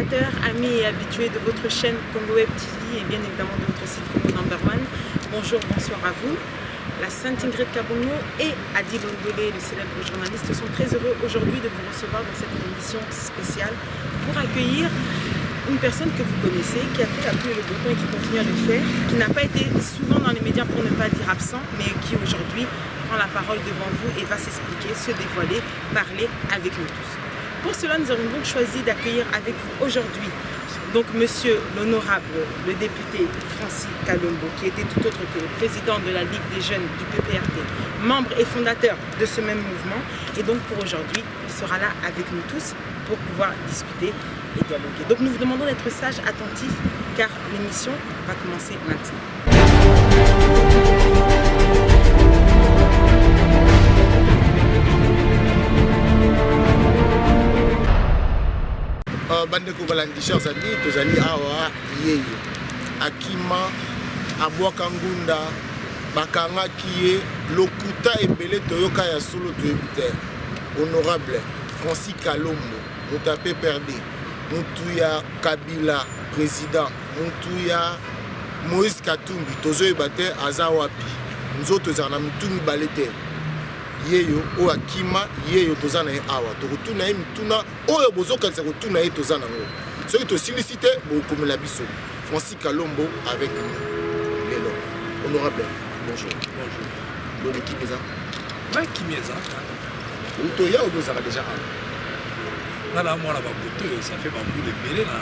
téléspectateurs, amis et habitués de votre chaîne Congo Web TV et bien évidemment de votre site Congo Number One. Bonjour, bonsoir à vous. La Sainte Ingrid Kabongo et Adi Longolé, le célèbre journaliste, sont très heureux aujourd'hui de vous recevoir dans cette émission spéciale pour accueillir une personne que vous connaissez, qui a fait appuyer le bouton et qui continue à le faire, qui n'a pas été souvent dans les médias pour ne pas dire absent, mais qui aujourd'hui prend la parole devant vous et va s'expliquer, se dévoiler, parler avec nous tous. Pour cela, nous avons donc choisi d'accueillir avec vous aujourd'hui donc monsieur l'honorable, le député Francis Kalombo, qui était tout autre que le président de la Ligue des jeunes du PPRD, membre et fondateur de ce même mouvement. Et donc pour aujourd'hui, il sera là avec nous tous pour pouvoir discuter et dialoguer. Donc nous vous demandons d'être sages, attentifs, car l'émission va commencer maintenant. Bandeko balandi chers amis, tozali awa yeyo akima abwaka ngunda bakangaki ye lokuta ebele toyoka ya solo toyebi te. Honorable Francis Kalombo, moto ya PPRD, motu ya Kabila président, motu ya Moïse Katumbi, tozoyeba te aza wapi, nzoto ezala na mitu mibale te. Yeyo o akima yeyo toza na ye awa tokotuna ye mituna oyo bozokanisa kotuna ye toza nango soki tosilisi te bokomela biso. Francis Kalombo avec nous lelo. Honorable, bonjour. Bonjour. Bonjour, qui est ça? Qui est ça? Où tu es ou nous avons déjà? Là, moi, on a un ça fait beaucoup de bébés là,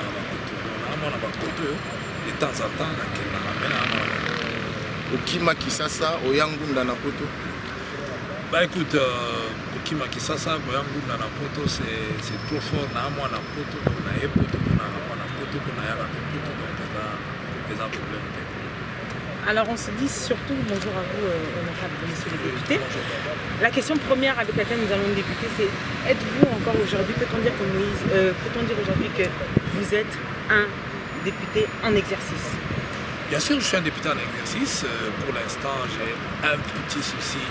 on a un côté. De temps en temps, on a un Okima Kisasa, Oyangunda na poto. Bah écoute, Okima Kisasa, Oyangunda na poto, c'est trop fort. On a un poto, on a un poto, on a un poto, on a un poto, donc il y a des problèmes. Alors on se dit surtout bonjour à vous, honorable monsieur le député. La question première avec laquelle nous allons débuter, c'est êtes-vous encore aujourd'hui, peut-on dire aujourd'hui que vous êtes un député en exercice? Bien sûr, je suis un député en exercice. Pour l'instant, j'ai un petit souci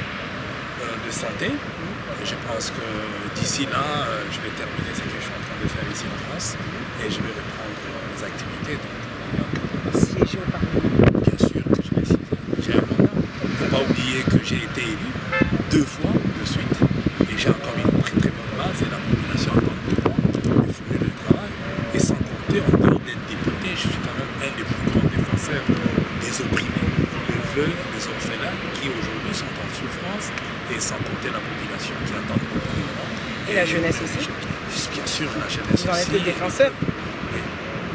de santé. Je pense que d'ici là, je vais terminer ce que je suis en train de faire ici en France et je vais reprendre les activités. Siéger au Parlement. Bien sûr que je vais siéger. J'ai un mandat. Il ne faut pas oublier que j'ai été élu 2 fois de suite et j'ai encore une très très bonne base et la population attend de moi de fournir le travail. Et sans compter, en dehors d'être député, je suis quand même un des plus grands défenseurs des opprimés, des veuves, des orphelins qui aujourd'hui sont en souffrance et sans compter la population qui attend beaucoup de moi. Et la jeunesse aussi. Bien sûr, la jeunesse aussi. Vous en êtes le défenseur.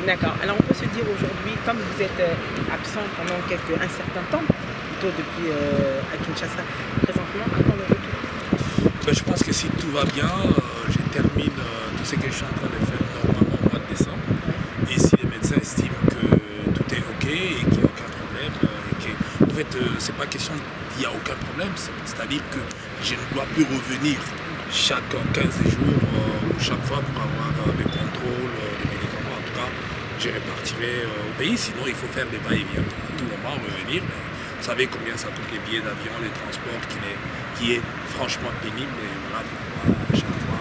D'accord. Alors on peut se dire aujourd'hui, comme vous êtes absent pendant un certain temps, plutôt depuis à Kinshasa, présentement, à quand le retour? Je pense que si tout va bien, je termine tout ce que je suis en train de faire normalement au mois de décembre. Et si les médecins estiment que tout est OK et qu'il n'y a aucun problème, en fait, c'est pas question qu'il n'y a aucun problème, c'est-à-dire que je ne dois plus revenir chaque 15 jours ou chaque fois pour avoir des contrôles, des médicaments. En tout cas, je repartirai au pays, sinon il faut faire des va-et-vient. À tout moment, revenir. Mais vous savez combien ça coûte les billets d'avion, les transports, qui est franchement pénible. Et voilà, à chaque fois.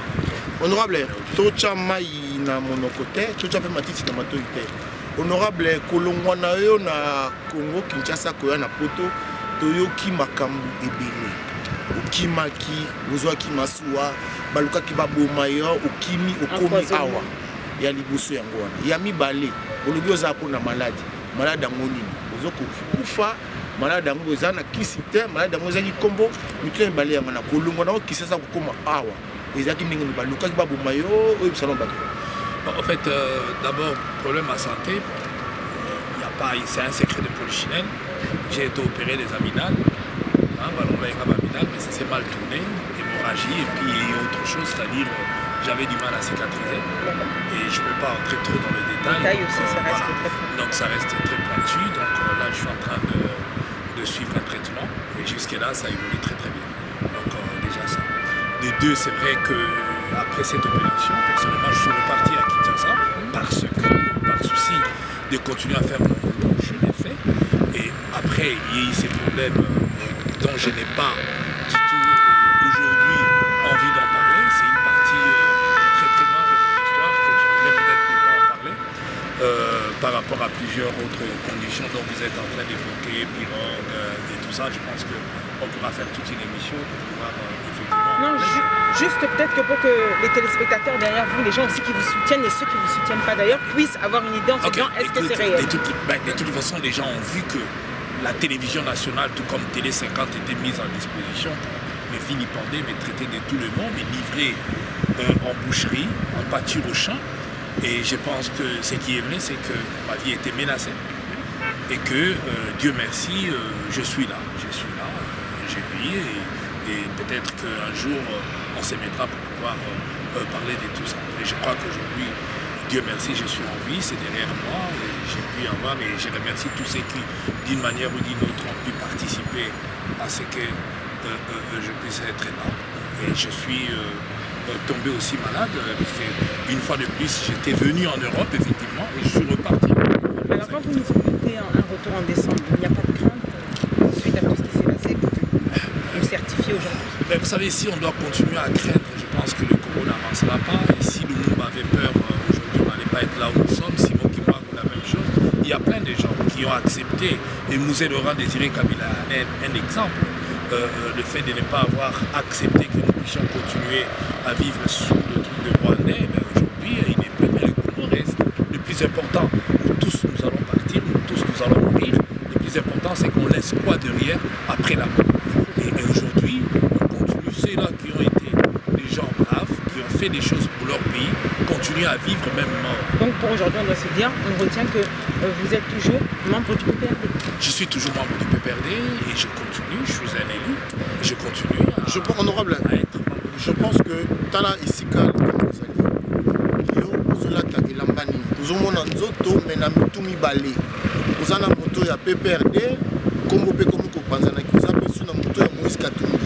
Honorable, tocha mai na monokote, tocha pe matiti na matoite. Honorable, kolongwa na yo na Congo Kinshasa koya na poto, toyoki makambu ebele. Okimaki, ozwaki masuwa, balukaki baboma yo, okimi okomi awa. Ya liboso yango wana. Ya mibale, olobi oza pona maladi. Maladi yango nini? Ozokufa, maladi yango eza na kisi te, maladi yango ezaki kombo, mitu mibale yango na kolongwa na Kinshasa kokoma awa. Ezaki ndenge ni balukaki baboma yo, oyebisa bato. En fait, d'abord, problème à santé, c'est un secret de polichinelle. J'ai été opéré des amygdales, mais ça s'est mal tourné, hémorragie et puis autre chose, c'est-à-dire j'avais du mal à cicatriser et je ne peux pas entrer trop dans le détail. Aussi, ça reste très pointu. Donc ça reste très pointu, donc là je suis en train de suivre un traitement et jusque là ça évolue très très bien. Donc déjà ça. De deux, c'est vrai qu'après cette opération, personnellement je suis reparti à Kinshasa parce que par souci de continuer à faire mon boulot, je l'ai fait. Et après il y a eu ces problèmes dont je n'ai pas du tout aujourd'hui envie d'en parler. C'est une partie très très grande de mon histoire que je ne voudrais peut-être pas en parler. par rapport à plusieurs autres conditions dont vous êtes en train d'évoquer, pirogue et tout ça, je pense qu'on pourra faire toute une émission pour pouvoir effectivement... Non, juste peut-être que pour que les téléspectateurs derrière vous, les gens aussi qui vous soutiennent et ceux qui ne vous soutiennent pas d'ailleurs, puissent avoir une idée en se disant est-ce que c'est réel? De toute façon, les gens ont vu que la télévision nationale, tout comme Télé 50, était mise en disposition pour me vilipender, me traiter de tout le monde, me livrer en boucherie, en pâture au champ. Et je pense que ce qui est vrai, c'est que ma vie était menacée. Et que, Dieu merci, je suis là. J'ai vis et peut-être qu'un jour, on se mettra pour pouvoir parler de tout ça. Et je crois qu'aujourd'hui, Dieu merci, je suis en vie, c'est derrière moi. Et j'ai pu avoir, et je remercie tous ceux qui, d'une manière ou d'une autre, ont pu participer à ce que je puisse être là. Et je suis tombé aussi malade, parce qu'une fois de plus, j'étais venu en Europe, effectivement, et je suis reparti. Alors quand vous nous promettez un retour en décembre, il n'y a pas de crainte suite à tout ce qui s'est passé pour nous certifier aujourd'hui? Vous savez, si on doit continuer à craindre, je pense que le Congo n'avancera pas. Et si le monde avait peur, aujourd'hui, on n'allait pas être là où nous sommes. Simon Kimwa ou la même chose. Il y a plein de gens qui ont accepté. Et Mouzé Laurent Désiré Kabila est un exemple. Le fait de ne pas avoir accepté que nous puissions continuer à vivre sous le truc de Rwandais, aujourd'hui, il n'est plus, mais le Congo reste. Le plus important, nous tous nous allons partir, nous tous nous allons mourir. Le plus important, c'est qu'on laisse quoi derrière après la mort. Et aujourd'hui, on continue, ceux-là qui ont été des gens braves, qui ont fait des choses pour leur pays, continuent à vivre même mort. Donc pour aujourd'hui, on doit se dire, on retient que vous êtes toujours membre du PPRD. Je suis toujours membre du PPRD et je continue, je suis un élu, et je continue à, honorable, à être membre. Je pense que Tala Isika, Yo, Ozolata et Lambani, Ozomona Nzoto, Menamitu Mibale, Ozana Moto ya PPRD, Kombo Pe Komiko Panzana, qui vous appelle sur la moto ya Moïse Katumbi.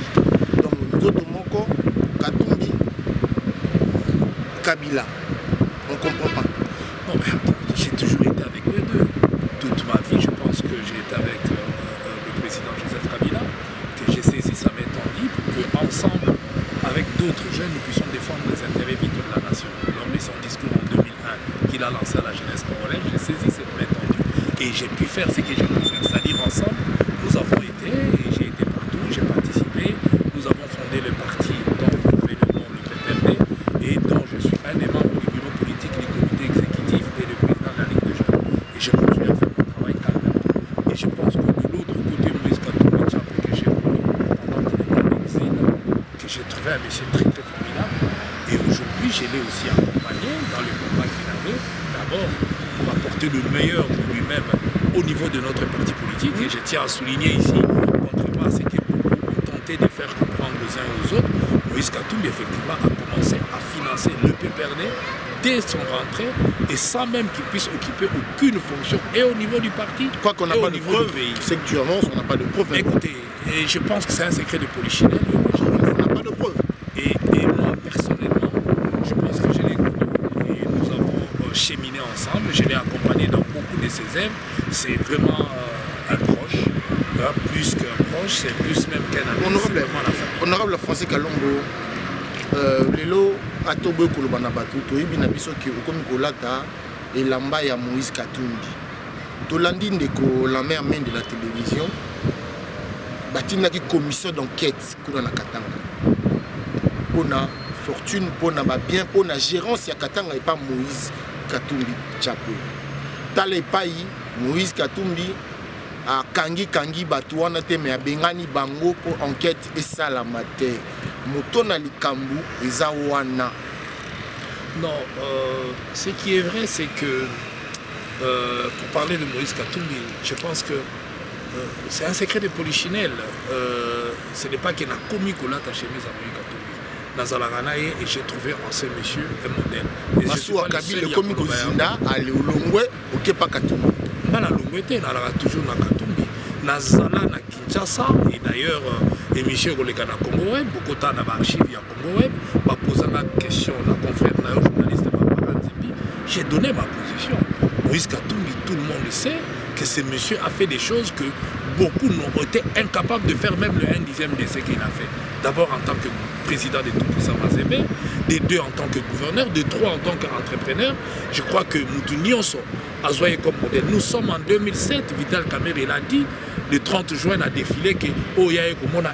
Donc Nzoto Moko, Katumbi, Kabila. On ne comprend pas. Non, mais attends, j'ai toujours été avec les deux. Toute ma vie, je pense que j'ai été avec le président Joseph Kabila, que j'ai saisi sa méthode pour qu'ensemble, avec d'autres jeunes, nous puissions défendre les intérêts vitaux de la nation. Lors de son discours en 2001 qu'il a lancé à la jeunesse congolaise, j'ai saisi cette méthode et j'ai pu faire ce que j'ai pu faire. C'est-à-dire ensemble, nous avons été, et j'ai été partout, j'ai participé, nous avons fondé le parti dont vous avez le nom, le PPRD, et dont je suis un des membres du bureau politique, du comité exécutif et le président de la Ligue des jeunes. Et je continue à faire mon travail calmement. Et je pense que de l'autre côté, Moïse Katumbi Tchapé, que j'ai connu pendant qu'il était en exil, que j'ai trouvé un monsieur très très formidable. Et aujourd'hui, je l'ai aussi accompagné dans le combat qu'il avait, d'abord pour apporter le meilleur de lui-même au niveau de notre parti politique. Et je tiens à souligner ici, contrairement à ce que beaucoup ont tenté de faire comprendre aux uns et aux autres, Moïse Katumbi effectivement a commencé à financer le PPRD dès son rentrée et sans même qu'il puisse occuper aucune fonction et au niveau du parti Quoi qu'on n'a pas de preuve, c'est que tu avances, on n'a pas de preuve. Écoutez, et je pense que c'est un secret de polichinelle. On n'a pas de preuve. Et moi, personnellement, je pense que je l'ai connu. Et nous avons cheminé ensemble. Je l'ai accompagné dans beaucoup de ses œuvres. C'est vraiment un proche. Plus qu'un proche, c'est plus même qu'un ami. Honorable Français Kalongo, lelo atoboye koloba na bato toyebi na biso ki okomi kolata elamba ya Moïse Katumbi. Tolandi ndeko la mère main de la télévision batindaki commission d'enquête kuna na Katanga pona fortune pona ba bien pona gérance ya Katanga epa Moïse Katumbi Tchapé. Tala epai Moïse Katumbi a kangi bato wana te me abengani bango pour enquête esalama te. Moto na likambu eza wana. Non, ce qui est vrai, c'est que pour parler de Moïse Katumbi, je pense que c'est un secret de polichinelle. Ce n'est pas qu'il a commis qu'on l'a attaché à Moïse Katumbi. Dans Alarana, et j'ai trouvé en ce monsieur un modèle. Masou Akabi, le commis Kozinda, allez au Longwe, au pas Katumbi. Dans la Longwe, il y a toujours na Katumbi. Nazala na Kinshasa, et d'ailleurs, émission Roleka na Congo Web, beaucoup de temps dans l'archive à Congo Web, m'a posé la question, la confrère journaliste Barbara Nzimbi, j'ai donné ma position. Moïse Katumbi, tout le monde sait que ce monsieur a fait des choses que beaucoup ont été incapables de faire même le 1/10 de ce qu'il a fait. D'abord en tant que président de Tout-Puissant Mazembe, de 2 en tant que gouverneur, de 3 en tant qu'entrepreneur. Je crois que Moutounionso a joué comme modèle. Nous sommes en 2007, Vital Kamerhe il a dit, le 30 juin, il a défilé que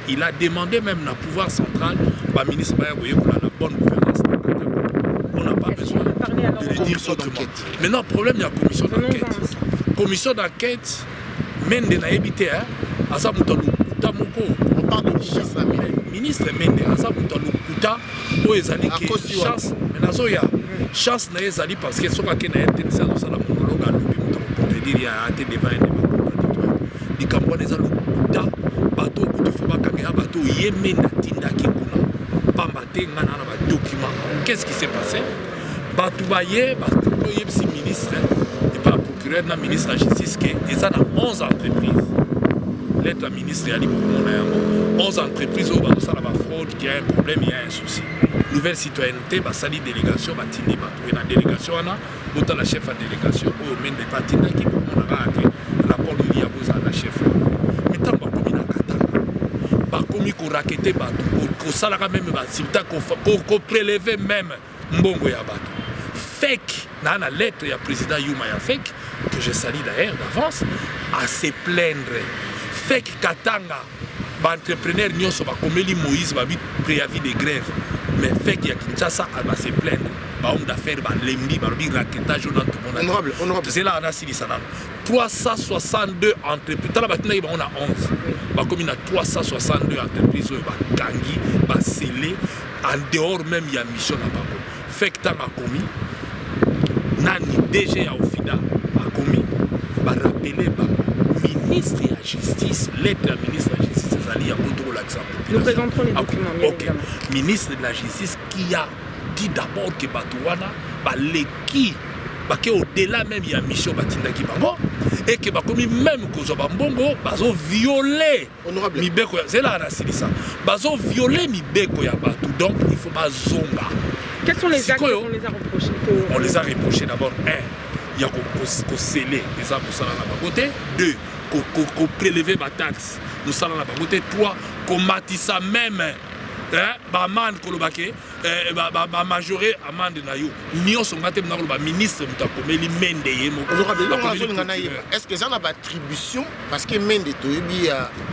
il a demandé même dans le pouvoir central, le ministre Baya Boye, pour la bonne gouvernance. On n'a pas besoin de le dire autrement. Maintenant, le problème, il y a la commission d'enquête. Commission d'enquête, Mende n'a évité, à ça, on parle de ministre Mende, à ça, on chance, mais chance n'a pas parce que ce qu'on a été dans la monologue, pour te dire, il y a été devant un débat. Les Camerounais ont le bateau, il faut pas caméra bateau, Yémen, Tinda, Kikuna, pas maté, un document. Qu'est-ce qui s'est passé? Batoubaye, si ministre, et pas procureur, na ministre de la justice, et ça dans 11 entreprises. L'être ministre, il a dit 11 entreprises où ça la fraude, qu'il y a un problème, il y a un souci. Nouvelle citoyenneté, ça dit délégation, Tindi, et la délégation, on a la chef de délégation, ou même des patines qui pour mon rapport de l'IA, vous avez la chef. Mais tant qu'on a Katanga, comme qu'on raquette, qu'on salara même, qu'on prélevait même Mbongo Yabato. Fake, dans la lettre, il y a le président Yuma Fake, que je salue d'ailleurs d'avance, à se plaindre. Fake Katanga, l'entrepreneur Nyonso, comme Moïse, va vite préavis de grève. Mais Fake il y a Kinshasa, elle va se plaindre. Homme d'affaires, Lembi, raquettage, honorable. C'est là, on a 362 entreprises. On a 11. Comme il y a 362 entreprises, Gangi, scellé, en dehors même, il y a mission à Bako. Fake Tang a commis. Nani DG à Ofida a commis. Rappelé, ministre de la justice, lettre à ministre de la justice, c'est-à-dire nous présenterons les documents. Okay. Ministre de la justice qui a dit d'abord que Batouana, l'équipe, au-delà même il y a mission Batindaki Bango, et que même Kozoba Mbongo, bazo violé. Mibeko, c'est là on a dit ça. Bazo violé Mibeko ya Batou, donc il faut pas zonga. Quels sont les actes qu'on les a reprochés? On les a reprochés d'abord, il y a qu'on scellé les arbres pour ça là côté. 2, qu'on prélever ma taxe, nous ça là côté. 3, qu'on matissa même. Amande kolobake majoré amande na yo nyonso ngate mna koloba ministre mutakomeli Mende yemo. Est-ce que ça a une attribution parce que Mende toyebi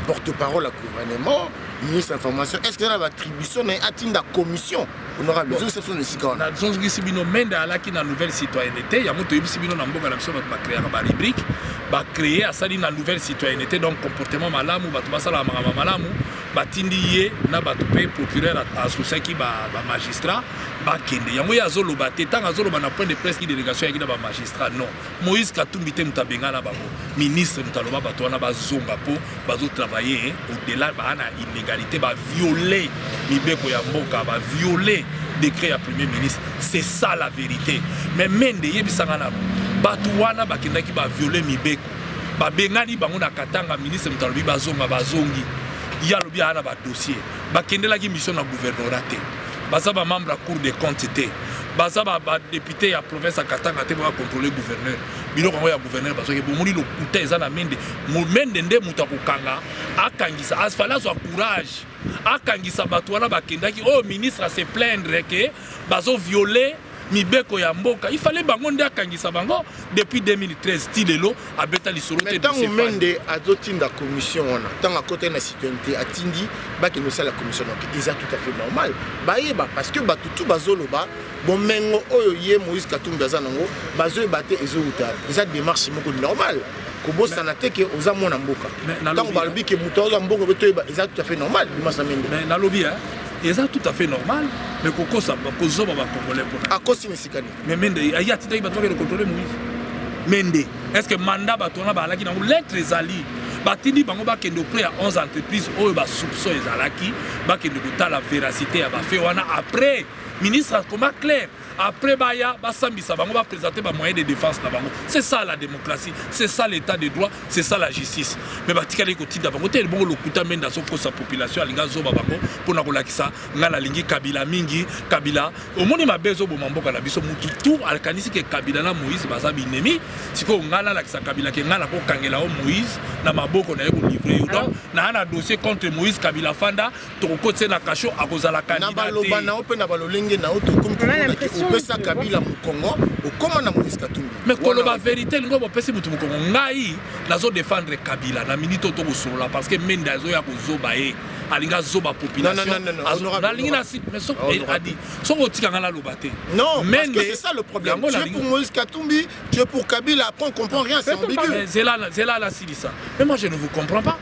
porte-parole à gouvernement ministre de l'information, est-ce que ça a une attribution à la commission honorable les exceptions de Sikana na zongi sibino Mende alaki na nouvelle citoyenneté ya moto yebi sibino na mboka na biso ba créer ba rubrique ba créer asali na nouvelle citoyenneté donc comportement malamu bato basala malamu batindi ye na bato pe procureur asosaki ba magistrat ba kende yango ya zolo ba tetanga zolo ba na point de presse qui délégation ya ba magistrat non Moïse Katumbi te mutabenga na bango ministre mutaloba bato na ba zonga po bazo travailler au-delà ba na illégalité ba violer mibeko ya mboka ba violer décret ya premier ministre c'est ça la vérité mais Mende yebisanga na bato wana ba kendaki ba violer mibeko ba bengani bango na Katanga ministre mutalobi bazonga bazongi il y a le dossier. Bakendela qui mission na gouvernorat té. Baza ba membre à cour des comptes té. Baza ba député à province à Katanga té pour contrôler gouverneur. Bino ko ya gouverneur parce que bomoni lo kuta ezana Mende. Mende nde muta kokanga akangisa asfala so courage. Akangisa bato wana bakendaki oh ministre à se plaindre que bazo violer mibeko ya mboka il fallait bango nde akangisa bango depuis 2013 tilelo abeta lisolo te de ce Mende azotinda commission wana tant à côté na citoyenneté atindi ba que nous ça la commission donc ils a tout à fait normal ba parce que ba tout bazoloba bon mengo oyo ye Moïse Katumbi azanango bazo baté ezouta ça démarche moko normal kobo sanate que oza mona mboka tant balbi que mutoza mbongo beto ils tout à fait normal dimanche Mende mais na lobby et ça tout à fait normal mais koko ça kozo ba congolais pour à cause mesikani mais Mende il y a tita ba to contrôler Moïse Mende est-ce que mandat ba tona ba laki na lettre ezali batindi bango ba kendo près à 11 entreprises oyo ba soupçon ezalaki ba kendo kota la véracité ya ba fait wana après ministre comment clair après baya basambisa bango ba présenter ba moyens de défense na bango c'est ça la démocratie c'est ça l'état de droit c'est ça la justice mais batikali kotinda bango te bongo lokuta Mende soko sa population alinga zoba bango pona kolakisa ngala lingi Kabila mingi Kabila omoni mabezo bo mamboka na biso mutu tout alkanisi ke Kabila na Moïse baza binemi siko ngala lakisa Kabila ke ngala ko kangela o Moïse na maboko na ye kolivre yo. Donc na un dossier contre Moïse Kabila Fanda tokokotse na kasho akozala candidat. Na baloba na ope na balolenge na oto comme opesa Kabila mu Congo okoma na Moïse Katumbi. Mais koloba vérité lingo bopesi mutu mu Congo ngai nazo défendre Kabila na minute to kosolola parce que mende azo ya kozoba ye alinga zoba population. Non, na lingi na si mais so a dit so otika ngala lobate. Non, parce que c'est ça le problème. Tu es pour Moïse Katumbi, tu es pour Kabila, après on comprend rien, c'est ambigu. C'est là la silisa. Mais moi je ne vous comprends pas.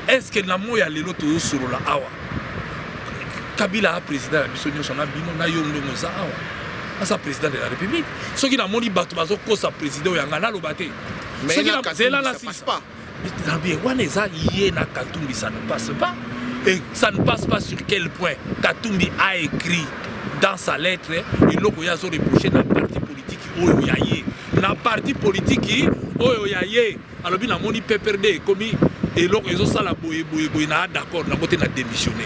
Est-ce que namo ya lelo to solola awa Kabila a président la bisonyo sona bino na yo ndongo za awa asa président de la République soki na moni bato bazo kosa président ya ngana lobate mais là ça passe pas. Mais wana eza yé na Katumbi ça ne passe pas. Et ça ne passe pas sur quel point Katumbi a écrit dans sa lettre il loko ya zo reprocher na parti politique oyo yaye na parti politique oyo yaye alobi na moni PPRD komi et l'autre ils ont ça la boye na d'accord na côté na démissionné.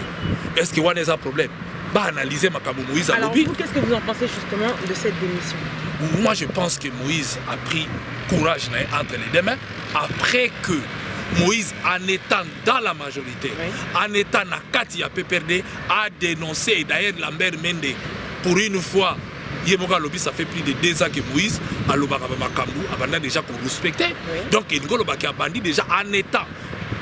Est-ce que wana eza problème? Bah analyser Makambo Moïse à lobby. Alors qu'est-ce que vous en pensez justement de cette démission? Moi je pense que Moïse a pris courage entre les deux mains après que Moïse, en étant dans la majorité, en étant na kati ya PPRD, a dénoncé, et d'ailleurs Lambert Mende, pour une fois, Yemoga Lobby, ça fait plus de 2 ans que Moïse, a l'obaka Makambu, a déjà qu'on respectait. Donc il y a bandi déjà en étant.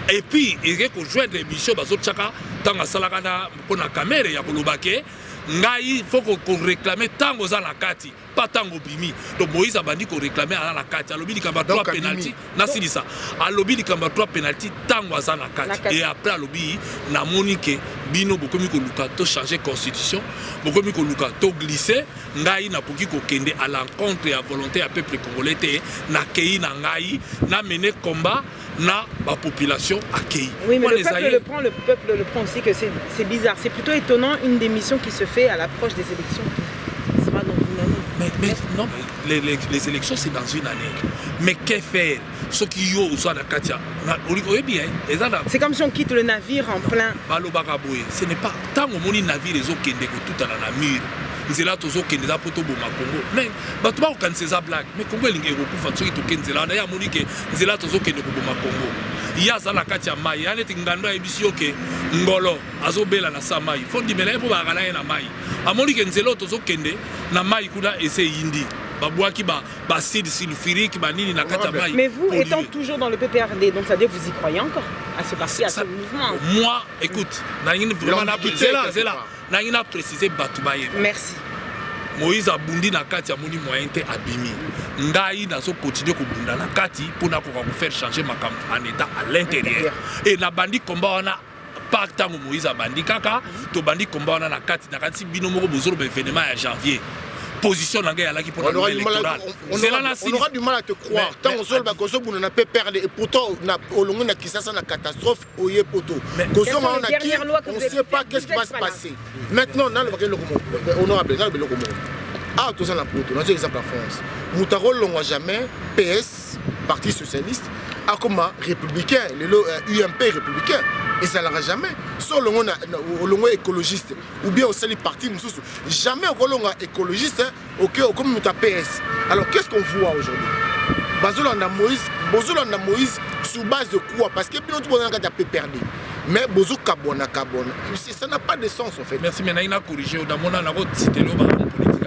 Et puis, il y a qu'on joue des missions, tant que Salakana, pour la caméra, il y a qu'on l'obake. Il faut qu'on réclame tant aux Alakati, pas tant au Bimi. Donc Moïse a dit qu'on réclamait à Alakati. À l'objet du 3 pénalty, Nassi ça. À l'objet du 3 pénalty, tant aux Alakati. Et après, à l'objet, na monique, Bino, beaucoup mieux que Luka, to changer constitution, beaucoup mieux que Luka, to glisser, Ngaï n'a pas qu'on kende à l'encontre et à volonté à peuple congolais, na Kei, na Ngaï, na mené combat. Na la population accueillie. Oui, mais le peuple le prend aussi que c'est bizarre. C'est plutôt étonnant une démission qui se fait à l'approche des élections. Ça va dans une année. Mais non, les élections c'est dans une année. Mais que faire? Ceux qui ont soit la Katia, c'est comme si on quitte le navire en plein. Ce n'est pas tant au monde navire les autres qui tout à la mur. Nzela tozo kendeza poto boma Congo mais bato ba okaniseza blague mais Congo elingi ekokufa soki tokenzela na ya moni ke nzela tozo kende ko boma Congo ya zala kati ya mai ya neti ngando ya bisio ke ngolo azobela na sa mai fondi mela po ba kana na mai amoni ke nzela tozo kende na mai kuna ese yindi babwaki ba acide sulfurique ba nini na kati ya mai. Mais vous étant toujours dans le PPRD, donc ça veut dire vous y croyez encore à ce parti, à ce mouvement? Moi écoute na ngine vraiment na préciser Batoubaye. Merci. Moïse a bundi na kati a moni moyen te abimi. Ngai na so continuer ko bunda na kati pour na ko faire changer ma camp en état à l'intérieur. Et la bandi combat on a pas tant Moïse a bandi kaka, to bandi combat on a na kati bino moko bozoro ba événement à janvier. Position na ngai pour on aura du mal à te croire. Tant on sol ba koso buna na PPRD et pourtant na olongo na kisasa na catastrophe oye poto. Koso on a qui on sait pas qu'est-ce qui va se passer. Maintenant dans le honorable dans le locomo. Ah tout ça na poto, dans exemple la France. Moutaro longa jamais PS Parti socialiste a comme républicain, le UMP républicain. Et ça n'ira jamais. Soit on est écologiste, ou bien au sein du parti, jamais on est écologiste, comme nous PS. Alors qu'est-ce qu'on voit aujourd'hui? Bazolanda Moïse, sur base de quoi? Parce que nous avons perdu. Mais Bozo Kabona, ça n'a pas de sens en fait. Merci, mais il a corrigé. Dans mon avis, c'était le politique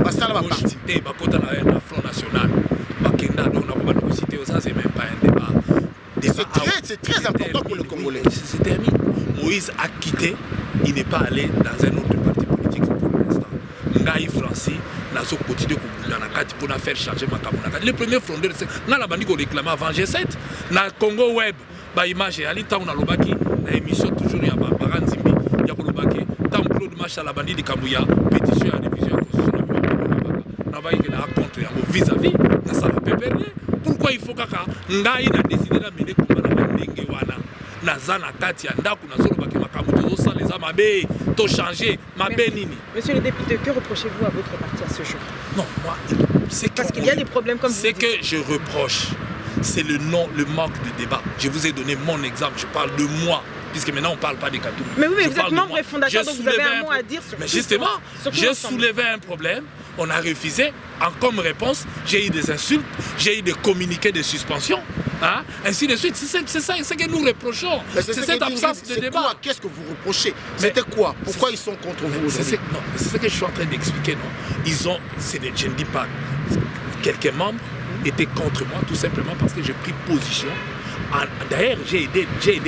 parti. Et le Front National. Ça, c'est même pas un débat. C'est très important pour le Congolais. C'est terminé. Moïse a quitté, il n'est pas allé dans un autre parti politique pour l'instant. Ngaï Francis n'a pas continué pour faire changer ma camarade. Le premier frondeur, c'est la bande qu'on réclamait avant G7. Dans le Congo Web, bah image, à l'état on a l'obaki, dans l'émission toujours il y a Baranzimbi, il y a l'obaki, tant que de marche à la bande de Kamouya, pétition à la révision constitutionnelle. N'a pas été contre vis-à-vis, ça va perdre. Pourquoi il faut kaka ngai na décider de mener comme na ndenge wana nazana kati ya ndaku na zolo baki makambo tozo sa les amabe to changer mabe nini? Monsieur le député, que reprochez-vous à votre parti à ce jour? Non, moi c'est parce qu'il y a des problèmes comme c'est que je reproche, c'est le manque de débat. Je vous ai donné mon exemple, je parle de moi. puisque maintenant on ne parle pas des Katumbi. Mais oui, mais vous êtes membre et fondateur, donc vous avez un mot à dire sur Mais tout. justement, j'ai soulevé un problème, on a refusé. Comme réponse, j'ai eu des insultes, j'ai eu des communiqués de suspension, hein, ainsi de suite. C'est ça que nous reprochons. C'est cette absence de débat. Qu'est-ce que vous reprochez? C'était quoi? Pourquoi ils sont contre vous aujourd'hui? Non, c'est ce que je suis en train d'expliquer. Ils ont, je ne dis pas, quelques membres étaient contre moi, tout simplement parce que j'ai pris position. D'ailleurs, j'ai aidé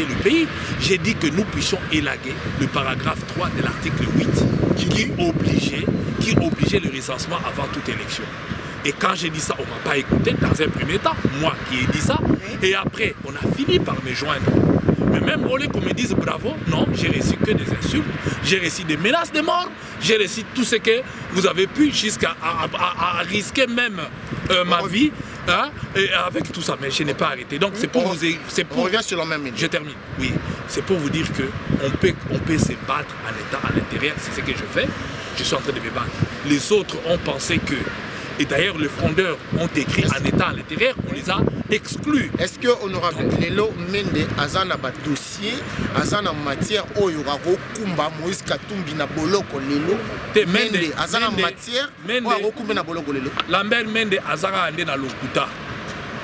le pays. J'ai dit que nous puissions élaguer le paragraphe 3 de l'article 8 qui obligeait le recensement avant toute élection. Et quand j'ai dit ça, on ne m'a pas écouté dans un premier temps, moi qui ai dit ça. Et après, on a fini par me joindre. Mais même au lieu qu'on me dise bravo, non, j'ai reçu que des insultes, j'ai reçu des menaces de mort, j'ai reçu tout ce que vous avez pu jusqu'à risquer même ma vie. Hein, et avec tout ça, mais je n'ai pas arrêté. Donc c'est pour vous. On revient sur la même ligne. Je termine. Oui, c'est pour vous dire que on peut se battre à l'intérieur. C'est ce que je fais. Je suis en train de me battre. Les autres ont pensé que, et d'ailleurs les frondeurs ont écrit en état à l'intérieur, on les a exclus. Est-ce que honorable Lelo Mende azana ba dossier, azana matière oyo kumba Moïse Katumbi na boloko Lelo Mende azana matière oyo kumba na boloko Lelo. Lambert Mende azara ande na lokuta.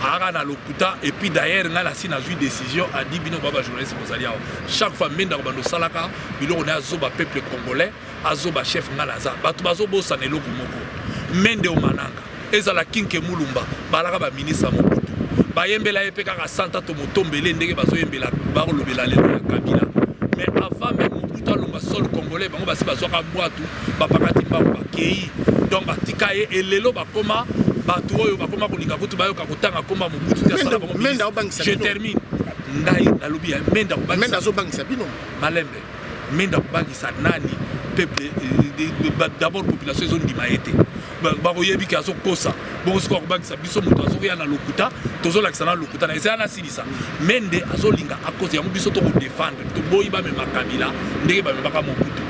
Ara na lokuta et puis d'ailleurs nga la sina zui décision a dit bino baba journaliste bozali awa. Chaque fois Mende bando salaka biloko na azoba peuple congolais, azoba chef nga laza. Batu bazo bosa na eloko moko. Mende o mananga ezala kinke mulumba balaka ba ministre Mobutu bayembela yepe kaka santa to motombele ndenge bazoyembela balobela lelo ya Kabila. Mais avant même Mobutu alonga sol congolais bango basi bazwaka bwatu bapakati mbango bakei donc batika ye elelo bakoma batu oyo bakoma kolinga kutu bayoka kotanga komba Mobutu te sala bango. Je termine ngai nalobi Menda azobangisa bino malembe Menda kobangisa nani peuple d'abord population zone di maete bakoyebi ki azokosa bongo kobangisa biso moto azokoya na lokuta tozolakisa na lokuta na ezala na silisa Mende azolinga akozi yango biso tokodefendre toboyi bamema Kabila ndenge bamemaka Mobutu.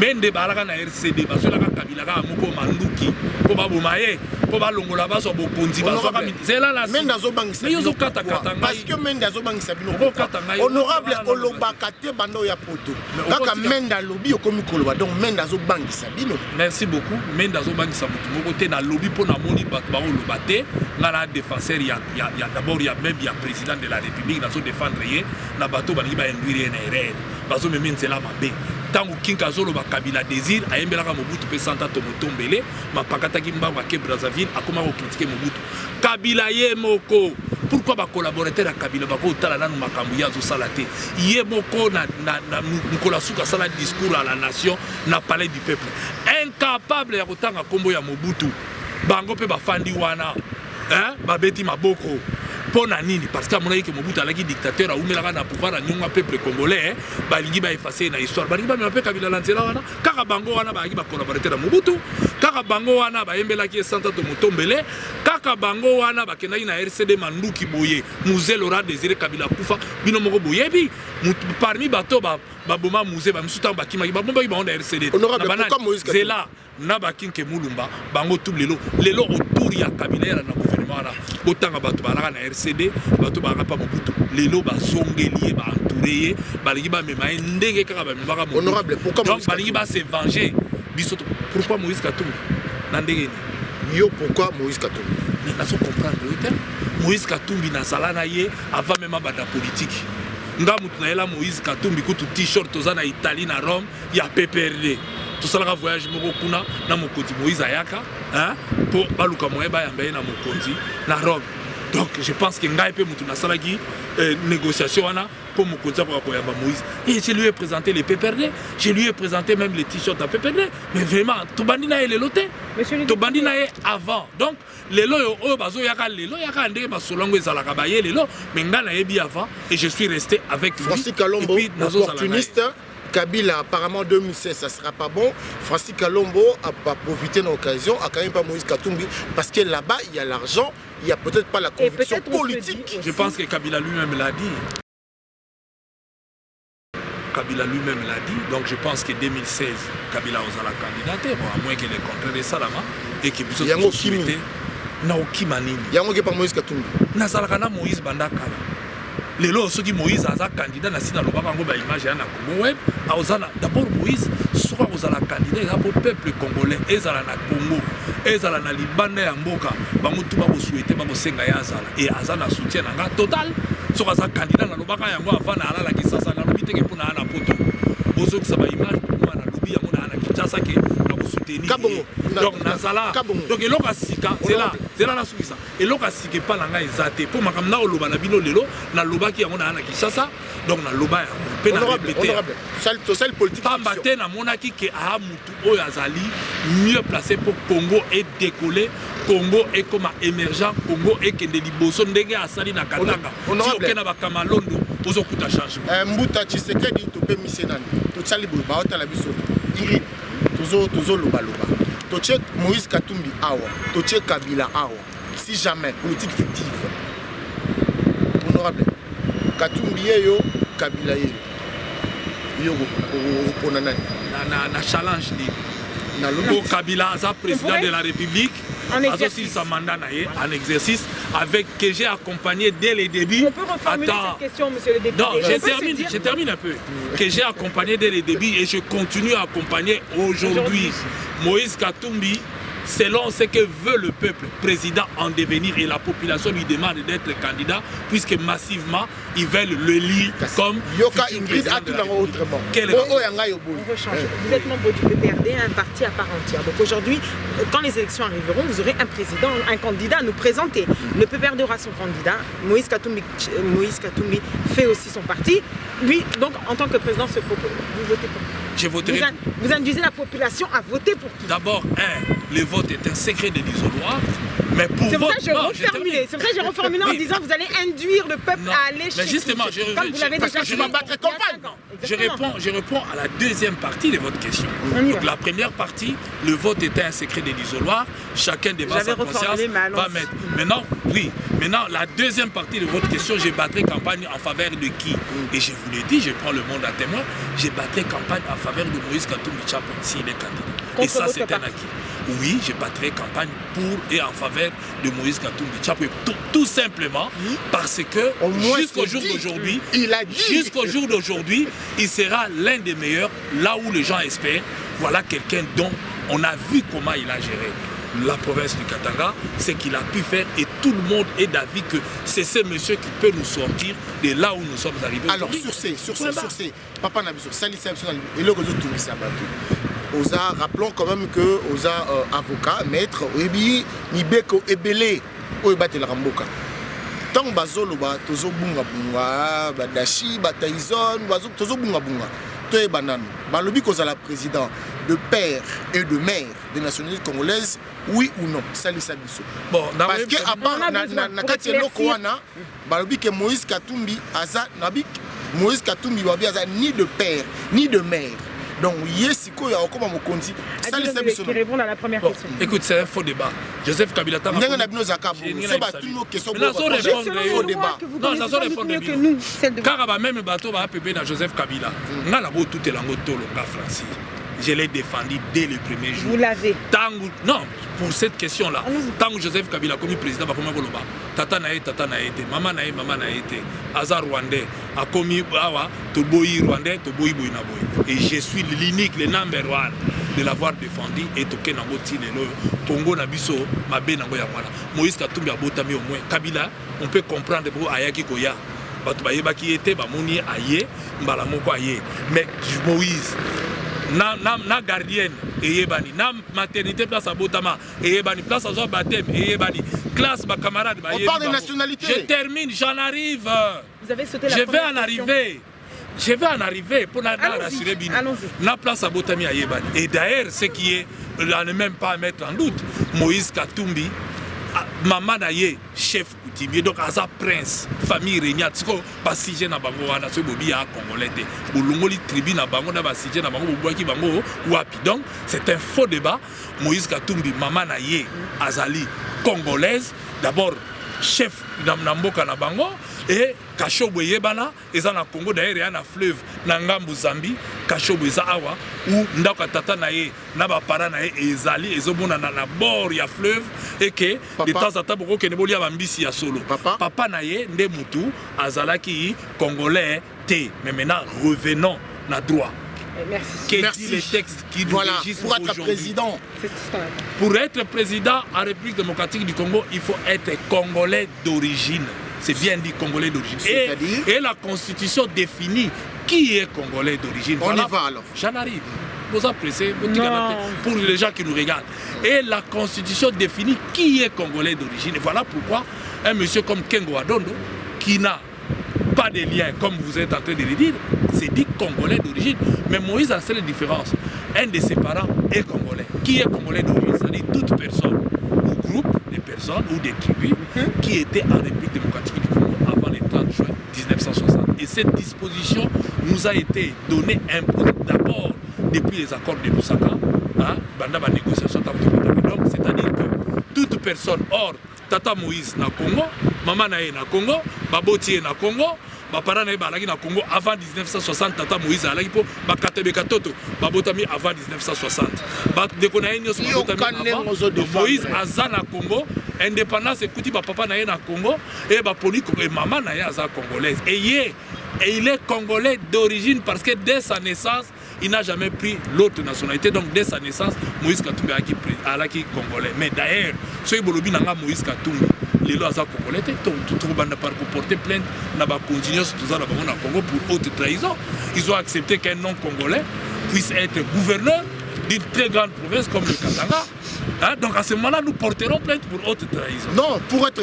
Mende balaka na RCD bazolaka Kabila kaka moko manduki po baboma ye po balongola bazwa bokonzi bazwaka zela la Mende azobangisa bino kata parce que Mende azobangisa bino honorable olobaka te bando ya poto kaka Mende alobi okomi koloba donc Mende azobangisa bino. Merci beaucoup. Mende azobangisa mutu moko te na lobi po na moni bato bakoloba te ngala défenseur ya d'abord ya même ya président de la République nazo défendre ye na bato balingi ba induire na erreur bazo memi nzela mabe. Tango Kinka Zolo Kabila désir a embelaka Mobutu pe santa to motombele mapakataki mbango ke Brazzaville akoma ko critiquer Mobutu. Kabila ye moko pourquoi ba collaborateur à Kabila ba ko tala nanu makambu ya zo salate ye moko na Nkola Suka sala discours à la nation na palais du peuple incapable ya kotanga kombo ya Mobutu bango pe ba fandi wana hein ba beti maboko. Pour nini parce que mon que Mobutu alaki dictateur a umelaka na pouvoir nyonga peuple congolais balingi ba effacer na histoire balingi ba mepe Kabila lanzela wana kaka bango wana ba ba collaborateur na Mobutu kaka bango wana ba yembelaki santa to motombele kaka bango wana ba kendaki na RCD manduki boye musée Laurent Désiré Kabila kufa bino moko boyebi parmi bato ba boma musée ba msuta ba kimaki ba bomba ba onda RCD zela na ba kinke mulumba bango tout lelo autour ya Kabila na gouvernement na botanga bato balaka na RCD bato balaka pa Mobutu lelo bazongeli ba entouré balingi ba mema ndenge kaka ba mema ka honorable pourquoi donc balingi ba se venger biso pourquoi Moïse Katumbi na ndenge ni yo pourquoi Moïse Katumbi mais nazo comprendre Moïse Katumbi na sala na ye avant même bata politique nga mutu na ela Moïse Katumbi kutu t-shirt toza na Italie na Rome ya PPRD tout ça la voyage moko kuna na mokonzi Moïse ayaka hein pour baluka moye ba yamba na mokonzi na Rome. Donc je pense que ngai pe mutu na salaki négociation wana pour mokonzi pour yamba Moïse et je lui ai présenté les PPRD, je lui ai présenté même les t-shirts à PPRD mais vraiment to bandina ele loté to bandina avant donc lelo yo bazo yaka lelo yaka ndenge basolongo ezalaka ba ye lelo mais ngana yebi avant et je suis resté avec lui. Francis Kalombo opportuniste Kabila, apparemment 2016, ça ne sera pas bon. Francis Kalombo a pas profité de l'occasion, a quand même pas Moïse Katumbi, parce que là-bas, il y a l'argent, il n'y a peut-être pas la conviction politique. Je pense que Kabila lui-même l'a dit. Kabila lui-même l'a dit. Donc je pense que 2016, Kabila a la candidature, bon, à moins qu'il ait contraint des Salama, et qu'il puisse souhaiter. Non, qui manini. Il y a un qui pas Moïse Katumbi. Nazalakana Moïse Bandakala. lelo soki Moïse aza candidat na sina lobaka ngo ba image ya na Congo web aozana d'abord Moïse soka ozala candidat ya pour peuple congolais ezala na Congo ezala na libanda ya mboka bango tuba ko souhaiter ba ko senga ya azala et azana soutien nga total soka aza candidat na lobaka yango avana ala la kisasa na lobi teke pona na poto bozo ki sa ba image pour na lobi yango na Kinshasa ke ba ko soutenir donc nazala donc eloka sika c'est là la souisa eloka sika pa na nga ezate pour makamna oloba na bino lelo na lobaki yango na Kinshasa donc na loba yango pe na répéter social politique pamba te na monaki ke a mutu oyo azali mieux placé pour Congo et décoller Congo est comme émergent Congo et kende liboso ndenge asali na katanga si okena ba kamalondo ozo kuta changement Mbuta Tshisekedi to pe misenani to tsali buluba otala biso iri tozo loba to check Moïse Katumbi awa to check Kabila awa si jamais politique fictive honorable Katumbi yo Kabila yo pona nani na challenge ni na lobo Kabila aza président de la République aussi sa mandat en exercice avec que j'ai accompagné dès les débuts. On peut reformuler cette question, monsieur le député. Non, je termine un peu. Que j'ai accompagné dès les débuts et je continue à accompagner aujourd'hui. Moïse Katumbi, selon ce que veut le peuple, président en devenir et la population lui demande d'être candidat puisque massivement ils veulent le lire comme Yoka Ingrid autrement. Vous êtes membre du PPRD, un parti à part entière. Donc aujourd'hui, quand les élections arriveront, vous aurez un président, un candidat à nous présenter. Le PPRD aura son candidat. Moïse Katumbi fait aussi son parti. Lui, donc en tant que président, se propose. Vous votez pour qui? Je voterai. Vous induisez la population à voter pour qui? D'abord, le vote est un secret de l'isoloir. Mais pour c'est pour ça que j'ai reformulé. C'est pour ça que j'ai reformulé en disant vous allez induire le peuple à aller mais justement, je réponds à la deuxième partie de votre question. Donc, la première partie, le vote était un secret de l'isoloir. Chacun devant sa conscience va mettre. Maintenant, oui. Maintenant, la deuxième partie de votre question, j'ai battu campagne en faveur de qui? Et je vous l'ai dit, je prends le monde à témoin. J'ai battu campagne en faveur de Moïse Katumbi Tshapa s'il est candidat. Et ça, c'est un acquis. Oui, j'ai battu campagne pour et en faveur de Moïse Katumbi Tshapa. Tout simplement parce que jusqu'au jour d'aujourd'hui, il sera l'un des meilleurs, là où les gens espèrent. Voilà quelqu'un dont on a vu comment il a géré la province du Katanga, ce qu'il a pu faire et tout le monde est d'avis que c'est ce monsieur qui peut nous sortir de là où nous sommes arrivés. Alors sur ces, Papa Nabiso, et le réseau tout ça Oza, rappelons quand même que Oza avocat, maître, Oebi, Nibeko, Ebele, Oebate la Ramboka. Tant bazolo ba tozo bunga bunga, badashi, bataizon, tozo bunga bunga. Toe banane. Balobi koza la président de père et de mère des nationalités congolaises, oui ou non? Salisa biso. Bon, parce que à part na kati loko wana, balobi que Moïse Katumbi aza nabik Moïse Katumbi wabi aza ni de père ni de mère. Donc, Yesiko ya okoma mokonzi. Qui répond à la première question. Écoute, c'est un faux débat. Joseph Kabila Non, je ça répondre que nous, celle de car même bateau va appeler à Joseph Kabila. On a la tout est l'ango tolo Francis. Je l'ai défendu dès le premier jour. Vous l'avez. Non, pour cette question-là, tant que Joseph Kabila comme président, tata na été, maman na été, Azar Rwandais, a commis Toboyi Rwandais, Toboyi Boinaboy. Et je suis l'unique, le number one de l'avoir défendu et toké nango tine lo Congo na biso mabe nango ya mwana. Moïse Katumbi a botami au moins. Kabila, on peut comprendre pour ayaki koya. Bato bayeba ki était ba moni aye, mbala moko aye. Mais Moïse na gardienne eyebani na maternité place à Botama eyebani place à baptême eyebani classe ma camarade ba on parle de nationalité. Je termine, j'en arrive. Vous avez sauté la je vais en arriver pour rassurer Bino. Na place à Botami eyebani. Et d'ailleurs ce qui est là ne même pas à mettre en doute, Moïse Katumbi maman naye chef coutumier donc aza prince famille régnat tiko basije na bango wana so bobi ya congolais te bolongoli tribu na bango na basije na bango bobwaki bango wapi. Donc c'est un faux débat. Moïse Katumbi maman naye azali congolaise d'abord chef na mboka na bango et Kashobo yebana eza na Congo d'ailleurs na fleuve na ngambu Zambie Kashobo eza awa ou ndako tata na ye na ba para na ye ezali ezomona na bord ya fleuve et que de temps en temps boko ke ne bolia bambisi ya solo papa na ye nde mutu azalaki congolais te mais maintenant revenons na droit. Merci. Merci. Les textes qui nous régissent pour être président. Pour être président en République démocratique du Congo, il faut être congolais d'origine. C'est bien dit congolais d'origine. Et la constitution définit qui est congolais d'origine. On y va alors. J'en arrive. Vous appréciez pour les gens qui nous regardent. Et la constitution définit qui est congolais d'origine. Et voilà pourquoi un monsieur comme Kengo Adondo, qui n'a pas de lien, comme vous êtes en train de le dire, c'est dit congolais d'origine. Mais Moïse a cette différence. Un de ses parents est congolais. Qui est congolais d'origine? C'est-à-dire toute personne ou groupe de personnes ou des tribus qui étaient en République démocratique du Congo avant le 30 juin 1960. Et cette disposition nous a été donnée d'abord depuis les accords de Lusaka, pendant la négociation. Donc, c'est-à-dire que toute personne hors Tata Moïse na Congo, maman nae na Congo, baboti na Congo, ba parents nae balaki na Congo avant 1960. Tata Moïse alaki po ba katebeka toto babotami avant 1960. Ba dekonaye nyoso babotami avant. Moïse aza na Congo, indépendance ekuti ba papa nae na Congo et ba poli et maman nae aza congolaise. Et il est congolais d'origine parce que dès sa naissance il n'a jamais pris l'autre nationalité. Donc dès sa naissance, Moïse Katumbi a été congolais. Mais d'ailleurs, ce qui est dit Moïse Katumbi, les lois sont congolais, tout le monde a porté plainte, n'a pas continué sur tout ça dans Congo pour haute trahison. Ils ont accepté qu'un non-congolais puisse être gouverneur d'une très grande province comme le Katanga. Donc à ce moment-là, nous porterons plainte pour haute trahison. Non, pour être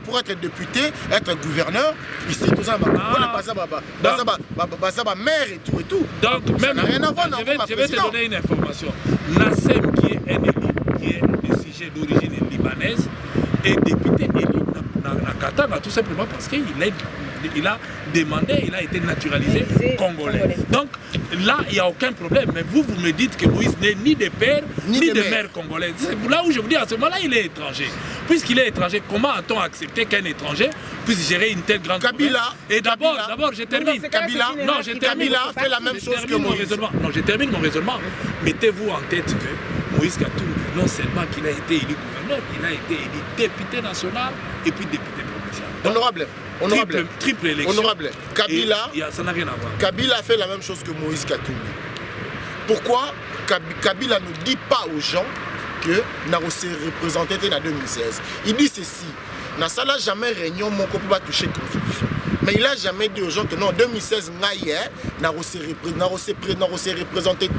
pour être député, être gouverneur, ici tout ça, maire et tout et tout. Donc même rien à voir. Je vais te donner une information. Nassem, qui est un élu, qui est de sujet d'origine libanaise, est député élu dans Katanga tout simplement parce qu'il a demandé, il a été naturalisé congolais. Donc là, il n'y a aucun problème. Mais vous me dites que Moïse n'est ni de père, ni de mère congolais. C'est là où je vous dis, à ce moment-là, il est étranger. Puisqu'il est étranger, comment a-t-on accepté qu'un étranger puisse gérer une telle grande Kabila. Et d'abord, je termine. Kabila, Kabila fait la même chose que Moïse. Non, je termine mon raisonnement. Mettez-vous en tête que Moïse Katumbi, non seulement qu'il a été élu gouverneur, il a été élu député national et puis député provincial. Honorable. Triple élection. Honorable. Kabila, ça n'a rien à voir. Kabila a fait la même chose que Moïse Katumbi. Pourquoi Kabila ne dit pas aux gens que Naro s'est représenté en 2016? Il dit ceci. N'a ça n'a jamais réunion, mon copain va toucher la constitution. Mais il n'a jamais dit aux gens que non, en 2016, Naro s'est représenté.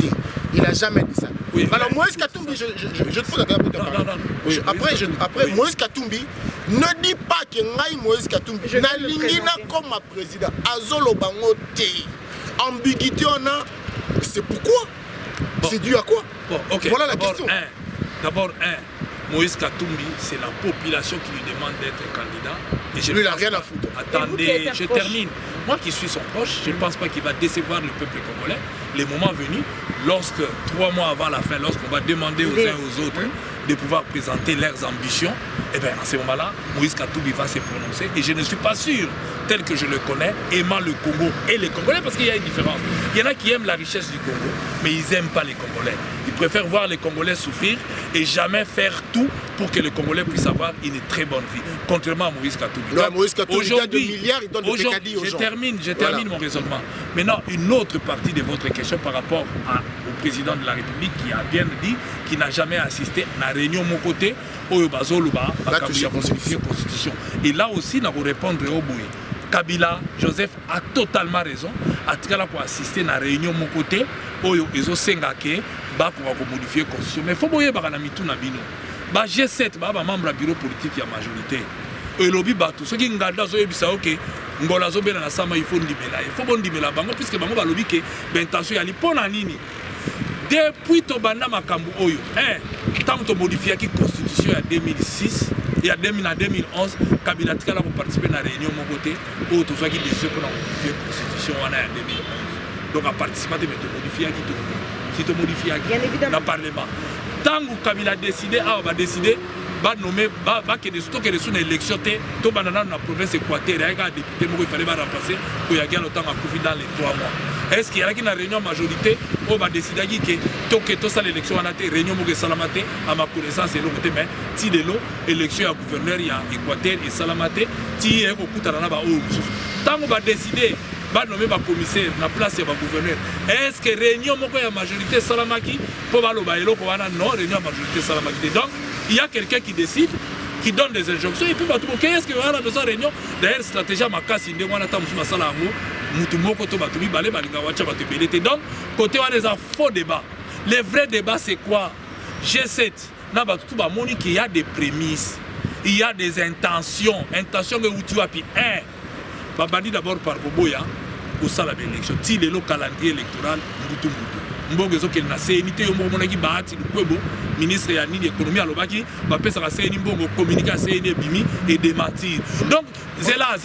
Il n'a jamais dit ça. Oui, alors Moïse Katumbi, je te pose la question. Après Moïse Katumbi, ne dis pas que Moïse Katumbi n'a l'ingina comme président. Azolo Bangote. Ambiguïté on a. C'est pourquoi? C'est dû à quoi? Voilà la question. D'abord, Moïse Katumbi, c'est la population qui lui demande d'être candidat. Et lui, il n'a rien à foutre. Attendez, je termine. Moi qui suis son proche, je ne pense pas qu'il va décevoir le peuple congolais. Les moments venus, lorsque 3 mois avant la fin, lorsqu'on va demander aux uns et aux autres de pouvoir présenter leurs ambitions, et bien à ce moment-là, Moïse Katumbi va se prononcer. Et je ne suis pas sûr, tel que je le connais, aimant le Congo et les Congolais, parce qu'il y a une différence. Il y en a qui aiment la richesse du Congo, mais ils n'aiment pas les Congolais. Ils préfèrent voir les Congolais souffrir et jamais faire tout pour que les Congolais puissent avoir une très bonne vie. Contrairement à Moïse Katumbi. Moïse Katumbi, il a 2 milliards, il donne des pécadilles aux gens. Je termine mon raisonnement. Maintenant, une autre partie de votre question par rapport au président de la République qui a bien dit qu'il n'a jamais assisté à la réunion de mon côté, la constitution. Et là aussi, nous allons répondre au bout. Kabila, Joseph a totalement raison. Il a assisté à la réunion de mon côté, ils ont modifié la constitution. Mais il faut que vous ayez G7, membre du bureau politique, il y a majorité. Et lobby bateau, ceux qui nganda zo yebisa ok ngola zo bena na sama il faut ndimela bango puisque bango ba lobby que intention ya lipona nini depuis to banda makambu oyo tant to modifier qui constitution ya 2006 et à 2011 Kabila tikala ko participer na réunion mon côté ou to soit qui décision pour modifier constitution wana ya 2011 donc à participer de modifier qui to modifier dans le parlement tant que Kabila décidé va décider va nommer va que des stocks de sous élection to banana na province Équateur il y a député il fallait va remplacer pour y gagner le temps à profiter dans les 3 mois. Est-ce qu'il y a une réunion majorité on va décider que tout ça l'élection en a été réunion mo salamate à ma connaissance et l'autre mais ti de l'eau élection à gouverneur il y a Équateur et salamate ti est au kutana ba o tant on va décider va nommer ma commissaire na place ya ba gouverneur. Est-ce que réunion moko ya majorité salamaki pour ba loba eloko wana non réunion majorité salamaki. Donc il y a quelqu'un qui décide, qui donne des injonctions et puis bah tout est-ce que on a besoin de réunion d'ailleurs stratégie à makasi ndé wana ta musuma sala ngo mutu moko to ba to bi balé balinga wacha ba te belete. Donc côté wana des faux débats. Le vrai débat c'est quoi? G7 na ba tout ba moni qu'il y a des prémices, il y a des intentions que tu as puis bah bandi d'abord par Boboya au sala d'élection ti le calendrier électoral mbutu mbongo zo na CNT yo mo monaki baati lukwebo ministre ya nini économie alobaki ba pesa ka CNI mbongo communiquer CNI bimi et démentir. Donc zela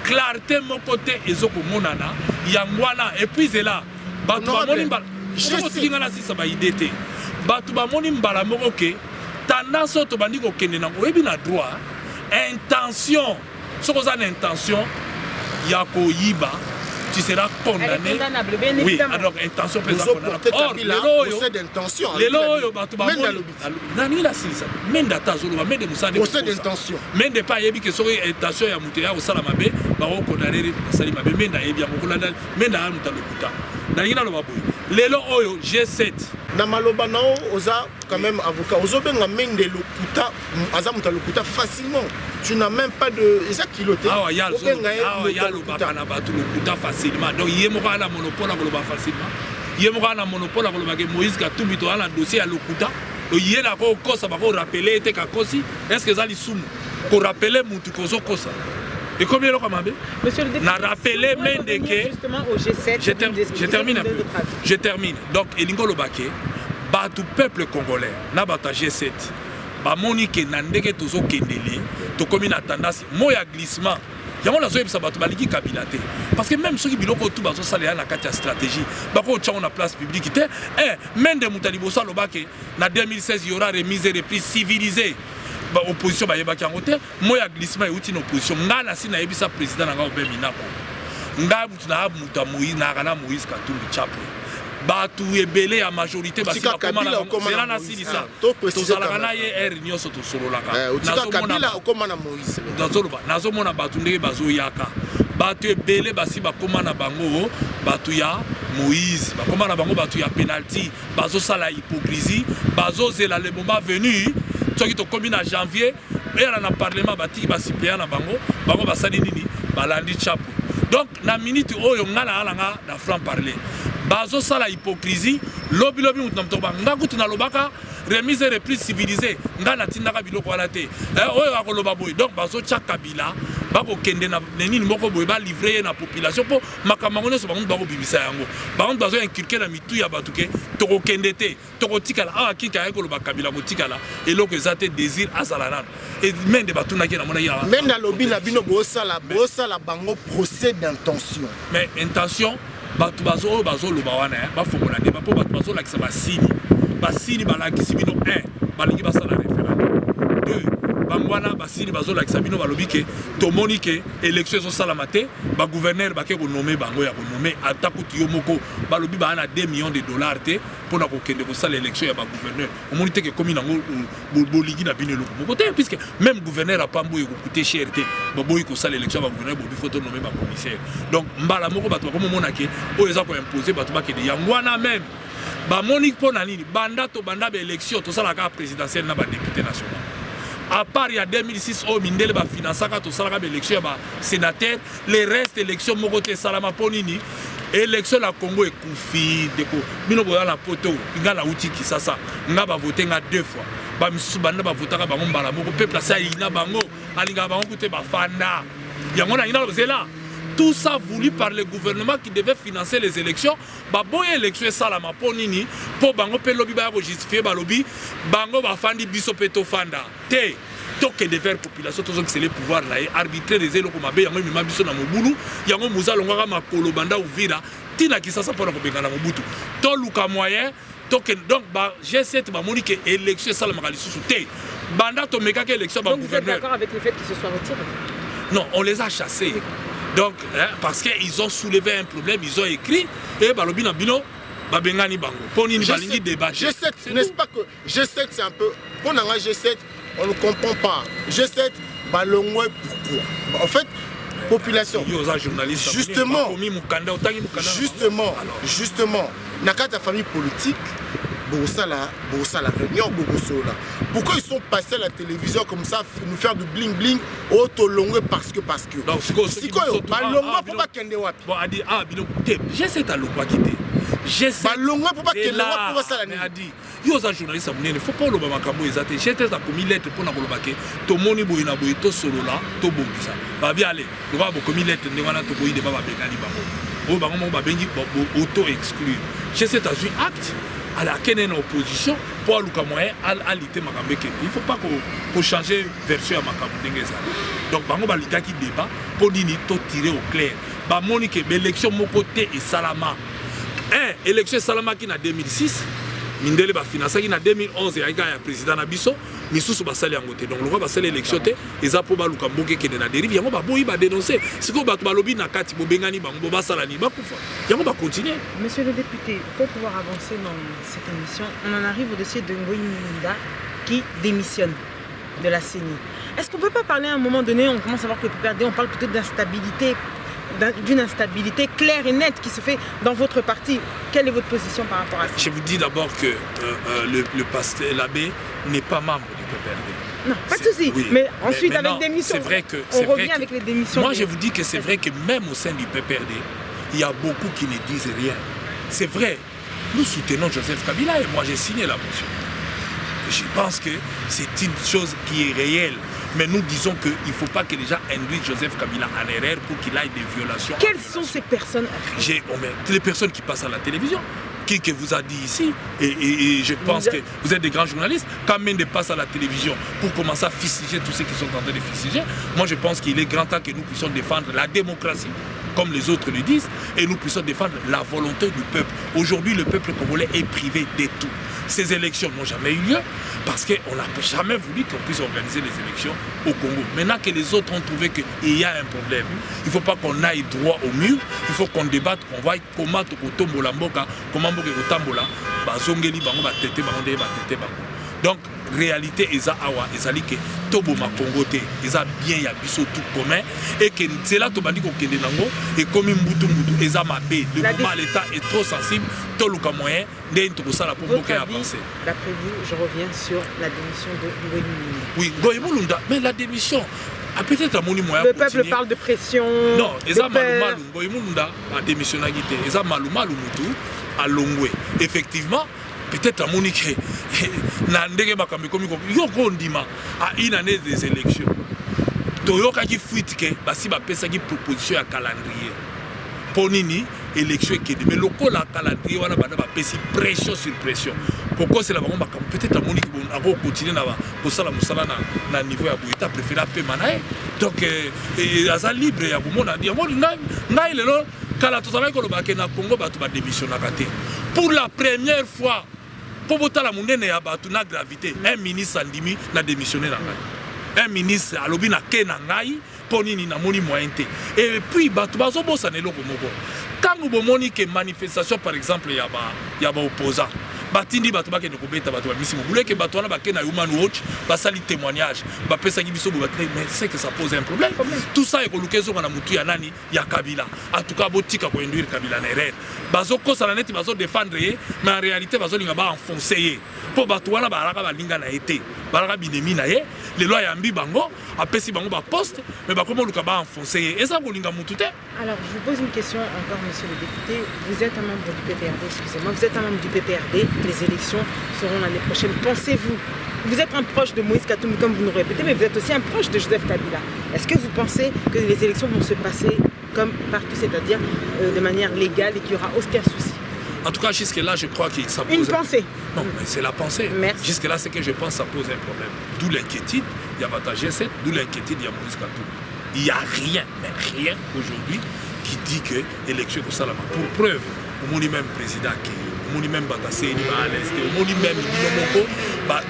clarté mon côté ezoko monana yangwana et puis zela batu ba moni mbala je tinga na sisa ba idete batu ba moni mbala moko ke tendance to bandi ko kende na oyebi na droit intention. Si vous avez une intention, Yakoyiba, tu seras condamné. Oui, alors intention présente. Or, procès d'intention. Les loyaux, procès d'intention. Mais ne pas y que sur intention ya muteya au salamabe, ba ko condamner salamabe, mais na yebia ko condamner, mais na muta lokuta. Na yina lo baboy. Les loyaux G7. Na maloba nao oza quand même avocat. Ozobenga mende lokuta, aza muta lokuta facilement. Tu n'as même pas de exact kiloté. Ah il y a le bakana batu lokuta facilement. Donc il y a un monopole à global facilement. Il y a un monopole à global Moïse Katumbi to ala dossier à lokuta. Il y a la cause ça va rappeler te kakosi. Est-ce que ça li soum pour rappeler mutu kozo kosa. Et combien le kamambe? Monsieur le député, n'a rappelé même que justement au G7. Je termine un peu. Je termine. Donc Elingo Lobake, batu peuple congolais, na bata G7. Ba monique nandeke tozo kendele, to comme une tendance moya glissement. Yango la zoyeb sabatu baliki kabilate. Parce que même ceux qui biloko tout bazo sala na kati stratégie, bako tcha na place publique té, mende mutalibo sa lobake na 2016 il y aura remise et reprise civilisée. Ba opposition ba yebaki yango té, moya glissement et outil opposition. Ngana si na yebisa président nga obeminako. Nga butu na muta Moïse na kana Moïse Katumbi Chapo. Batu ebele ya majorité basi bakomana zela na silisa tozalaka na ye réunion soto sololaka Kabila okoma na Moïse nazomona batu ndenge bazoyaka batu ebele basi bakomana bango batu ya Moïse bakomana bango batu ya penalty bazosala hypocrisie bazozela le moment venu soki tokomi na janvier era na parlement batiki basipléa na bango basali nini balandi chapo. Donc na minute oyo ngala alanga na franc parler bazo sala hypocrisie lobi mutu namtoba ngakuti na lobaka remise et reprise civilisée ngana tindaka biloko wala te oyo akoloba boy. Donc bazo tcha Kabila bako kende na nini moko boy ba livrer na population po makambo nyonso bango bako bibisa yango bango bazo inculquer na mitu ya batuke toko kende te toko tikala akika ekoloba Kabila motikala eloko ezate désir azalana et mende batuna ki na mona ya mende lobi na bino bosala bango procès d'intention. Mais intention batu bazo loba wana ba fongola débat po batu bazo lakisa basini balakisi bino 1 balingi basala référendum 2 bangwana basini bazo lakisa bino balobi ke tomoni ke élection so sala te ba gouverneur ba ke ko nommer bango ya ko nommer atakuti yo moko balobi ba na 2 millions de dollars te pour na ko kende ko sala élection ya ba gouverneur omoni te ke komi nango boligi na bino loko moko te puisque même gouverneur a pambo ko coûter cher te boboyi ko sala élection ba gouverneur bobi photo nommer ba commissaire. Donc mbala moko batu ko mona ke o eza ko imposer batu ba ke de yangwana même ba monique pour nani banda to banda be élection to sala ka présidentielle na ba député national. À part il y a 2006 au Mindele ba financaka to sala ka élection ba sénateur les restes élection moko te salama ponini élection la Congo est koufi deko bino boya la poto ngala uti kisasa ngaba voter nga 2 fois ba misusu banda ba votaka bango mbala moko peuple sa ina bango alinga bango kute ba fanda yango na ina zela. Tout ça voulu par le gouvernement qui devait financer les élections. Baboye élection salama ponini pour bango pe lobby ba ko justifier ba lobby bango ba fandi biso peto fanda te toke de faire population tous que c'est le pouvoir là et arbitrer des élo comme abe yango mima biso na mobulu yango muza longa makolo banda uvira tina kisasa pona ko bengana mobutu to luka moyen toke donc ba G7 ba moni que élection salama ka lisusu te Banda Tomeka qui élection Donc vous êtes d'accord avec le fait qu'ils se soient retirés? Non, on les a chassés. Oui. Donc, hein, parce qu'ils ont soulevé un problème, ils ont écrit, et Balobina Bino, Babengani Bango. Poni Balingi débat. G7, n'est-ce pas que G7 c'est un peu. Pour un G7, on ne comprend pas. G7, Balongwe, pourquoi? En fait, population. Justement, Nakata famille politique, pourquoi ils sont passés à la télévision comme ça, nous faire du bling bling, auto-longue parce que. C'est quoi? J'essaie de l'opacité. J'essaie de l'opacité. Il y a un journaliste, il ne faut pas le makambo exacté. J'étais à commis lettre pour n'abolobaké. Tout le monde boina boy, tout solo là, tout bon ça. Va bien aller. Le va commis lettre, ne va pas boy de baba bengani babo. Au bango ba bengi auto exclure. J'essaie de jouer acte à la kenen opposition pour le moyen à l'ité makambeke. Il ne faut pas qu'on change version à makambo d'engeza. Donc bango ba lita qui débat pour dire tout tirer au clair. Ba monique l'élection mon côté et Salama. Élection Salama qui en 2006. Mindele ba financer qui en 2011 ya gagné président Nabiso misusu basali yango te donc le roi basali élection te eza po ba luka mboke ke na dérive yango ba boyi ba dénoncer siko ba balobi na kati bo bengani bango basala ni ba kufa yango ba continuer. Monsieur le député, pour pouvoir avancer dans cette émission, on en arrive au dossier de Ngoï Mulinda qui démissionne de la CENI. Est-ce qu'on peut pas parler à un moment donné, on commence à voir que le PPRD, on parle plutôt d'instabilité, d'une instabilité claire et nette qui se fait dans votre parti. Quelle est votre position par rapport à ça? Je vous dis d'abord que le pasteur, l'abbé, n'est pas membre du PPRD. Non, pas de souci. Oui, mais ensuite, avec des démissions, on revient avec les démissions. Moi, je vous dis que c'est vrai que même au sein du PPRD, il y a beaucoup qui ne disent rien. C'est vrai. Nous soutenons Joseph Kabila et moi, j'ai signé la motion. Je pense que c'est une chose qui est réelle. Mais nous disons qu'il ne faut pas que les gens induisent Joseph Kabila en erreur pour qu'il aille des violations. Quelles sont ces personnes? Les personnes qui passent à la télévision. Qui vous a dit ici, et je pense que vous êtes des grands journalistes, quand Mende passe à la télévision pour commencer à fustiger tous ceux qui sont en train de fustiger, moi je pense qu'il est grand temps que nous puissions défendre la démocratie, comme les autres le disent, et nous puissions défendre la volonté du peuple. Aujourd'hui, le peuple congolais est privé de tout. Ces élections n'ont jamais eu lieu parce qu'on n'a jamais voulu qu'on puisse organiser les élections au Congo. Maintenant que les autres ont trouvé qu'il y a un problème, il ne faut pas qu'on aille droit au mur, il faut qu'on débatte, qu'on voit comment Tokombola Mboka, comment Mboka Kotambola, Bazongeli Bango, Batete Bango, Batete Bango. Donc, réalité, ils awa, ils allaient que Toboma Congo, ils ont bien y a biso tout commun et que c'est là Tobandi Kokende Nango et comme Mbutu Mbutu, ils ont mappé. Le moment l'État est trop sensible, tout le moyen d'être ça pour beaucoup avancer. D'après vous, je reviens sur la démission de Ngoï Mulinda. Oui, Ngoï Mulinda, mais la démission. Peut-être à mon moyen. Le peuple parle de pression. Non, ils ont Malou Ngoï Mulinda a démissionné. Ils ont Malou Moutou à Longwe. Effectivement. Peut-être à Monique, Nandege Bakambi comme Yoko Ndima à une année des élections. Toyoka qui fuite que basi ba pesa qui proposition à calendrier. Ponini élection qui mais le col à calendrier wana bana ba pesi pression sur pression. Pourquoi c'est la bango bakam peut-être à Monique bon à continuer na ko sala musala na niveau ya boita préféré à Pemanae. Donc asa libre ya bomona dia mo ngai lelo kala to sala ko lo bakena na Congo ba to ba démission na raté. Pour la première fois pour voter la monnaie ya batu na gravité un ministre Andimi n'a démissionné na ngai un ministre alobi na ke na ngai ponini na moni moyen te et puis batu bazo bossa ne loko moko quand vous bomoni que manifestation par exemple ya ba opposant batindi bato ba ke ne kobeta bato ba misi mobule ke bato wana ba ke na Human Watch ba sali témoignage ba pesa ki biso bo mais c'est que ça pose un problème tout ça est kolukezo na mutu ya nani ya Kabila en tout cas botika ko induire Kabila na erreur bazo kosa na neti bazo défendre mais en réalité bazo linga ba enfoncer po bato wana ba raka ba linga na été ba raka binemi na ye les lois ya mbi bango apesi bango ba poste mais ba komo luka ba enfoncer et ça ko linga mutu te. Alors je vous pose une question encore monsieur le député, vous êtes un membre du PPRD, excusez-moi, vous êtes un membre du PPRD, les élections seront l'année prochaine. Pensez-vous, vous êtes un proche de Moïse Katumbi comme vous nous répétez, mais vous êtes aussi un proche de Joseph Kabila. Est-ce que vous pensez que les élections vont se passer comme partout, c'est-à-dire de manière légale et qu'il n'y aura aucun souci? En tout cas, jusque-là, je crois que ça pose... Une pensée. Non, mais c'est la pensée. Merci. Jusque-là, c'est que je pense que ça pose un problème. D'où l'inquiétude, il y a Bata G7, d'où l'inquiétude, il y a Moïse Katumbi. Il n'y a rien, mais rien aujourd'hui qui dit que l'élection est au Salama. Pour preuve, au monde même président qui omoni même bataseni ba leste omoni même bino moko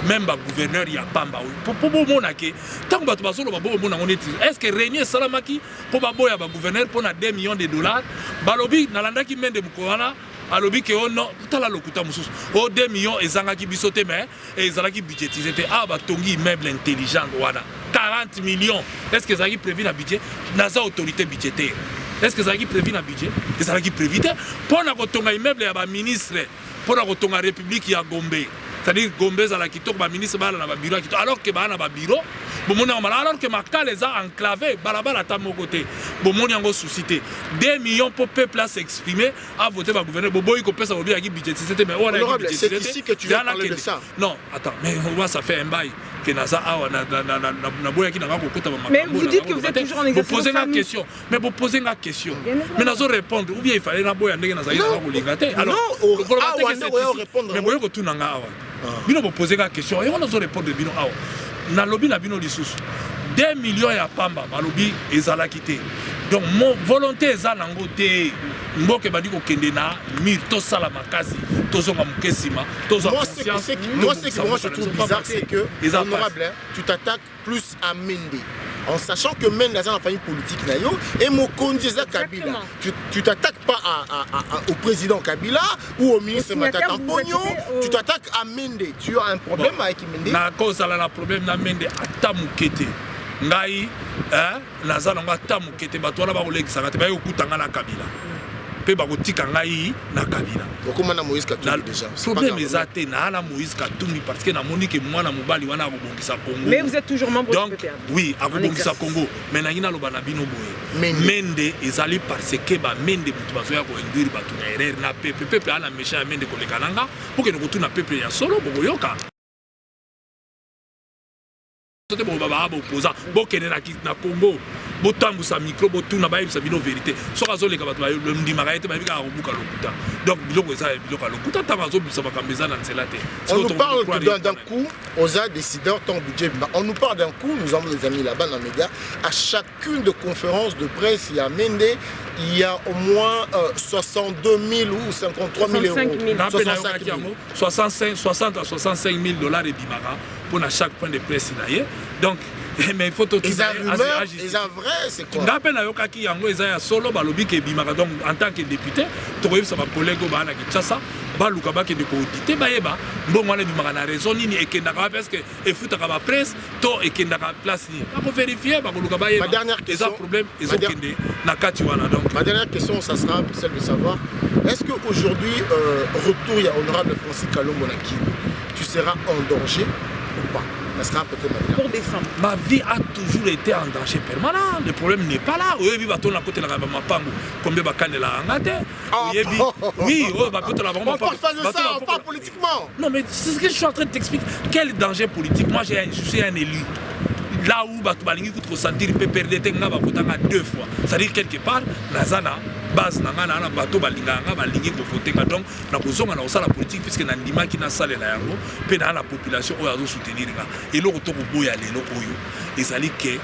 même ba gouverneur ya pamba po bomona ke tango bato bazolo ba bomona ngoni est-ce que régner salamaki po ba boya ba gouverneur pour na 2 millions de dollars balobi nalandaki mende mukwana alobi ke ono tala lokuta mususu o 2 millions ezangaki bisote mais ezalaki budgétisé te ba tongi immeuble intelligent wana 40 millions est-ce que ezalaki prévu na budget naza autorité budgétaire est-ce que ezalaki prévu na budget ezalaki prévu te pona kotonga immeuble ya ba ministre pona kotonga république ya Gombe c'est-à-dire Gombe ezala kitoko ba ministre bala na ba bureau kitoko alors que ba na ba bureau bomoni alors que makala eza enclavé balabala ta moko te bomoni yango suscité 2 millions pour peuple à s'exprimer à voter par gouverneur boboyi ko pesa bobi yaki budget c'était mais on a budget c'est ici que tu viens parler de ça non attends mais moi ça fait un bail que naza awa na boya ki na ko kota ba mais vous dites que vous êtes toujours en exercice vous posez la question mais vous posez la question mais nazo répondre ou bien il fallait na boya ndenge naza ina ko lingate alors mais boyo ko tunanga awa bino vous posez la question et on nazo répondre bino awa na lobby na bino lisusu 2 millions ya pamba balobi ezalaki te donc mon volonté eza nango te mboke bandi ko kende na mir to sala makasi to zonga mukesima to zonga conscience moi ce qui moi je trouve bizarre c'est que honorable tu t'attaques plus à Mende en sachant que Mende est dans la famille politique nayo et Mokonzi eza Kabila tu t'attaques pas au président Kabila ou au ministre Matata Mpogno tu t'attaques à Mende tu as un problème avec Mende na cause la problème na Mende atamukete ngai naza nango atamukete bato wana bakolekisaka te bayokutanga na Kabila pe bakotika ngai na Kabila okomana Moïse Katumbi déjà problème ezate na Moïse Katumbi parce que namoni ke mwana mobali wana akobongisa Congo mais vous êtes toujours membre donc du PPA oui akobongisa Congo mais na ngina loba na bino boye Mende ezali parce que ba Mende mutu bazoya ko induire batu na erreur na pepe ana méchant Mende koleka nanga pour que nous na peuple ya solo boyoka sote bo baba opposant bokene na Congo botambusa micro botuna bayebisa bino vérité soka azoleka bato le ndimaka ete bayebika kobuka lokuta donc biloko eza biloko lokuta ntango azobisa makambo eza na nzela te on nous parle d'un coup aux décideurs ton budget on nous parle d'un coup nous avons des amis là-bas dans les médias à chacune de conférences de presse il y a Mende il y a au moins 62 000 ou 53 000 euros 60 à 65 000 dollars et bimara pour chaque point de presse donc mais il faut tout ça vrai c'est quoi ngape na yokaki yango eza ya solo balobi ke bimaka donc en tant que député tokoyebisa ba collègue bana Kinshasa baluka bakende ko auditer bayeba mbongo wana bimaka na raison nini ekendaka parce que efutaka ba presse to ekendaka place ni ba vérifier ba koluka bayeba ma dernière question problème ezokende na kati wana donc ma dernière question ça sera celle de savoir est-ce que aujourd'hui retour ya honorable Francis Kalongo Naki tu seras en danger ou pas? Pour décembre. Ma vie a toujours été en danger permanent. Le problème n'est pas là. Oui, oui, on combien oui, on parle pas de ça, on parle politiquement. Non, mais c'est ce que je suis en train de t'expliquer. Quel danger politique? Moi, je suis un élu. Là où Batubalingi peut ressentir, peut perdre deux fois. C'est-à-dire quelque part, Nazana, base nangana bato balinganga balingi ko voter donc na kozonga na osala politique puisque na ndima ki na salela yango pe na la population oyo azo soutenir nga et lo to boya lelo oyo ezali ke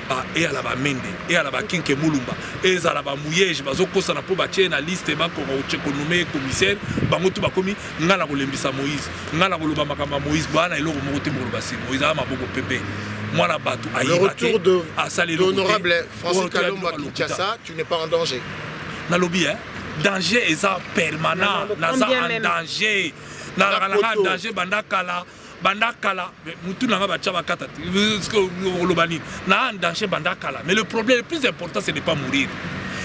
ba e ala ba Mende e ala ba Kinke Mulumba e ezala ba Muyege bazo kosa na po ba tie na liste ba ko nommé commissaire bango to bakomi ngala ko lembisa Moïse ngala ko loba makamba Moïse bana eloko moko te moko basi Moïse ama boko pepe moi batu le retour de l'honorable Francis Kalongo Kinshasa tu n'es pas en danger. Na lobby danger eza permanent naza en danger na danger bandakala mutu nanga bacha bakata lobani na en danger bandakala mais le problème le plus important c'est de pas mourir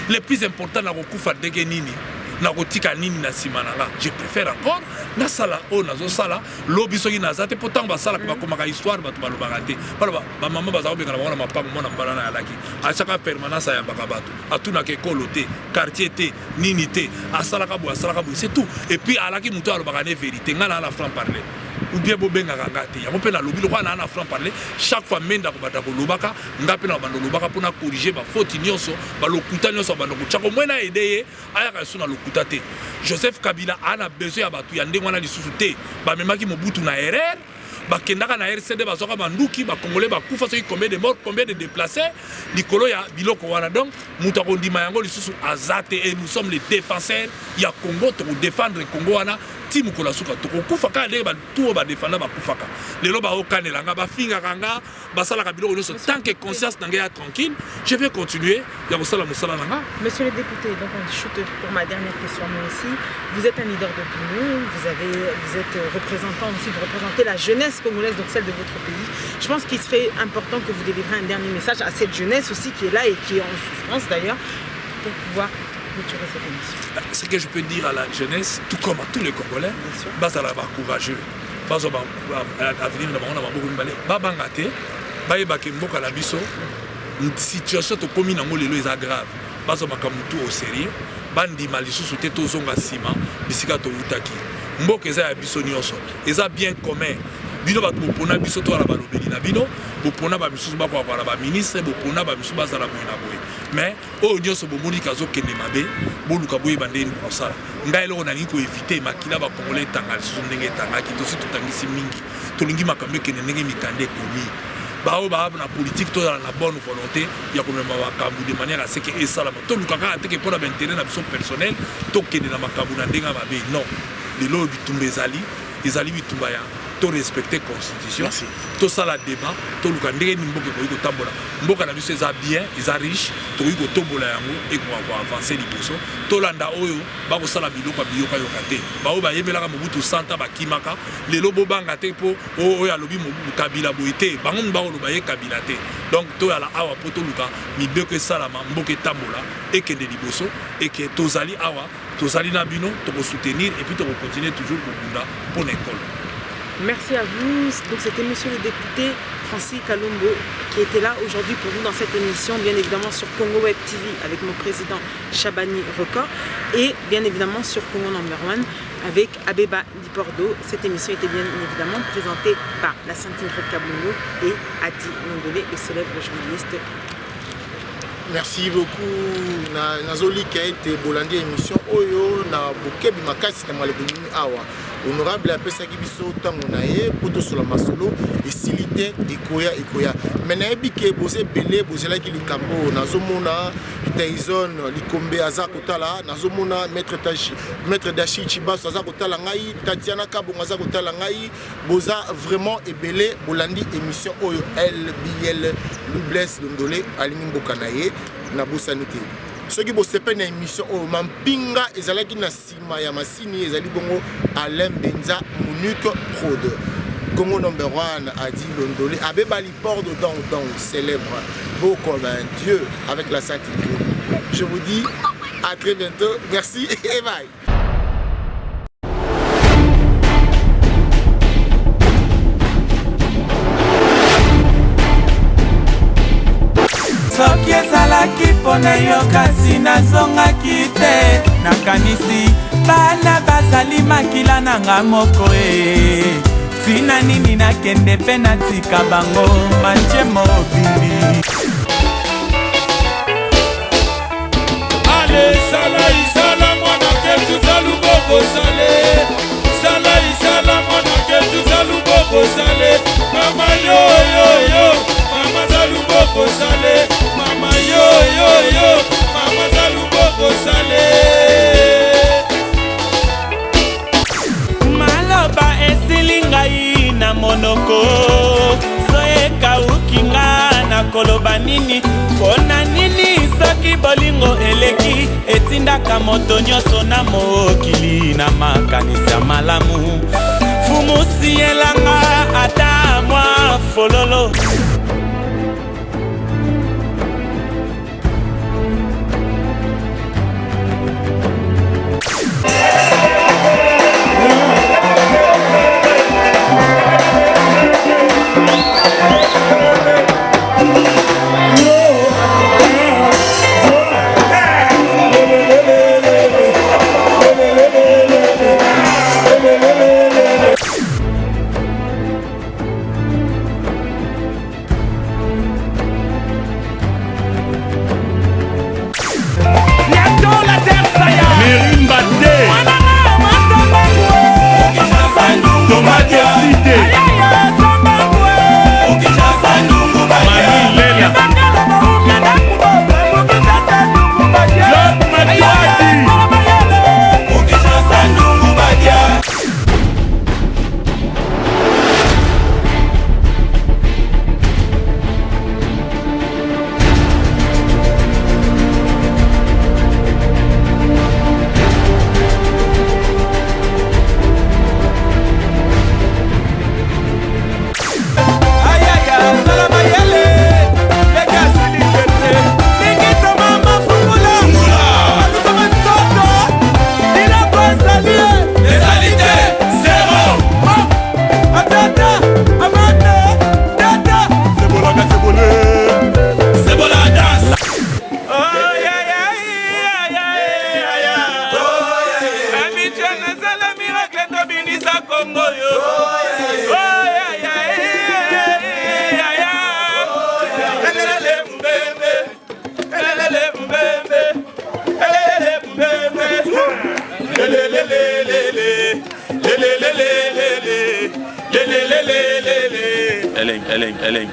le plus important na kokufa ndenge nini na kotika nini na simananga je préfère encore na sala o nazo sala lobi soki nazate pourtant ba sala ko komaka histoire batu balobaka te ba mama baza ko bengana na mapango mona mbala na yalaki a chaque permanence ya mbaka batu atuna ke kolote quartier te nini te asala ka bo c'est tout et puis alaki muto alobaka ne vérité ngala la franc parler ou bien bobenga ngate ya mopela lobi lo kana na franc parler chaque fois menda ko bata ko lobaka ngape na bando lobaka pona corriger ba faute nyonso ba lokuta nyonso bando ko chako mwena aider aya ka suna lokuta te Joseph Kabila ana besoin ya batu ya ndenge wana lisusu te ba memaki Mobutu na erreur bakendaka na RCD bazoka banduki ba congolais ba kufa soki combien de morts combien de déplacés likolo ya biloko wana donc Moutako Ndimayango, Azate, et nous sommes les défenseurs. Il y a Congo, pour défendre le Congo, Tim Kolasuka, Kufaka, tout va défendre Kufaka. Les lobes au Kanelanga, Bafinga Ranga, Basala Kabilo, tant que conscience n'est tranquille, je vais continuer. Monsieur le député, donc on chute pour ma dernière question, moi aussi. Vous êtes un leader d'opinion, vous êtes représentant aussi, vous représentez la jeunesse congolaise, donc celle de votre pays. Je pense qu'il serait important que vous délivrez un dernier message à cette jeunesse aussi qui est là et qui est en souffrance d'ailleurs, pour pouvoir clôturer cette émission. Ce que je peux dire à la jeunesse, tout comme à tous les Congolais, bazala ba courageux, bazo ba avenir na bango na maboko mibale, ba bangate, ba yebake mboka na biso, situation to komi nango lelo eza grave, bazo makamutu au sérieux, bandi malisusu te tozonga sima, bisika to utaki. Mboka eza ya biso nyonso, eza bien commun. Bino bato bopona biso to ala balobeli na bino, bopona ba misusu ba kwa ba ministre, bopona ba misusu ba zala boye na boye. Mais au nyonso bomoni kazo kende mabe, boluka boye bandeni kosala. Ngai lelo nani ko éviter makila ba congolais tanga lisusu ndenge tanga ki to si totangisi mingi. Tolingi makambe kende ndenge mikande komi. Bao ba na politique to la bonne volonté, ya ko mema makambu de manière à ce que esala to luka ka te ke pour l'intérêt na biso personnel, to kende na makambu na ndenga mabe. Non. Lelo bitumba ezali bitumba ya to respecter constitution, tout ça la débat, tout le monde ndenge mboka ko yiko tambola. Mboka na biso eza bien, eza riche, to yiko tombola yango et ko avancer liboso. To landa oyo ba ko sala biloko biyoka yokate. Ba o ba yebelaka mobutu santa ba kimaka, lelo bo banga te po o ya lobi mobutu kabila boité, bango ba ko loba ye kabila te. Donc to ya la awa poto luka mi beko salama mboka tambola et que de liboso et que tozali awa, tozali na bino, to ko soutenir et puis to ko continuer toujours pour l'école. Merci à vous. Donc c'était monsieur le député Francis Kalombo qui était là aujourd'hui pour vous dans cette émission, bien évidemment sur Congo Web TV avec mon président Chabani Record et bien évidemment sur Congo Number One avec Abeba Dipordo. Cette émission était bien évidemment présentée par la Sainte Ingrid Kabongo et Adi Londolé, le célèbre journaliste. Merci beaucoup. Nazoli qui a été bolandi émission Oyo na Bokebi Makasi na Malebini Awa. Honorable a pesaki biso tango na ye poto sur la masolo et silité ikoya mais na ebike boze belé bozela ki likambo nazomona Tyson likombe aza kotala nazomona maître Dashi Chibaso aza kotala ngai Tatiana Kabongo aza kotala ngai boza vraiment ebelé bolandi émission Oyo LBL Lubless Londolé alingi mboka na ye na bosanité. Ce qui est une émission au Mampinga et Zalaki Nasima Yamasini et Zali Bongo Alain Benza Mounuc Prod. Congo Number One a dit Londolé Abeba Lipordo dans célèbre beau comme un dieu avec la Sainte Ingrid. Je vous dis à très bientôt. Merci et bye. soki ezalaki mpona yo kasi nazongaki te nakanisi bana bazali makila nanga moko tina nini nakende mpe natika bango manje mobili ale sala isala mwana ke tuzaluboko sale sala isala mwana ke tuzaluboko sale mama yo mama zaluboko sale mama yo mama zaluboko sale maloba esili ngai na monoko soyeka ukinga na koloba nini mpona nini soki bolingo eleki etindaka moto nyonso na mokili na makanisi ya malamu fumusi elanga ata mwa fololo bongo yo elele mbembe elele mbembe elele mbembe elele eleng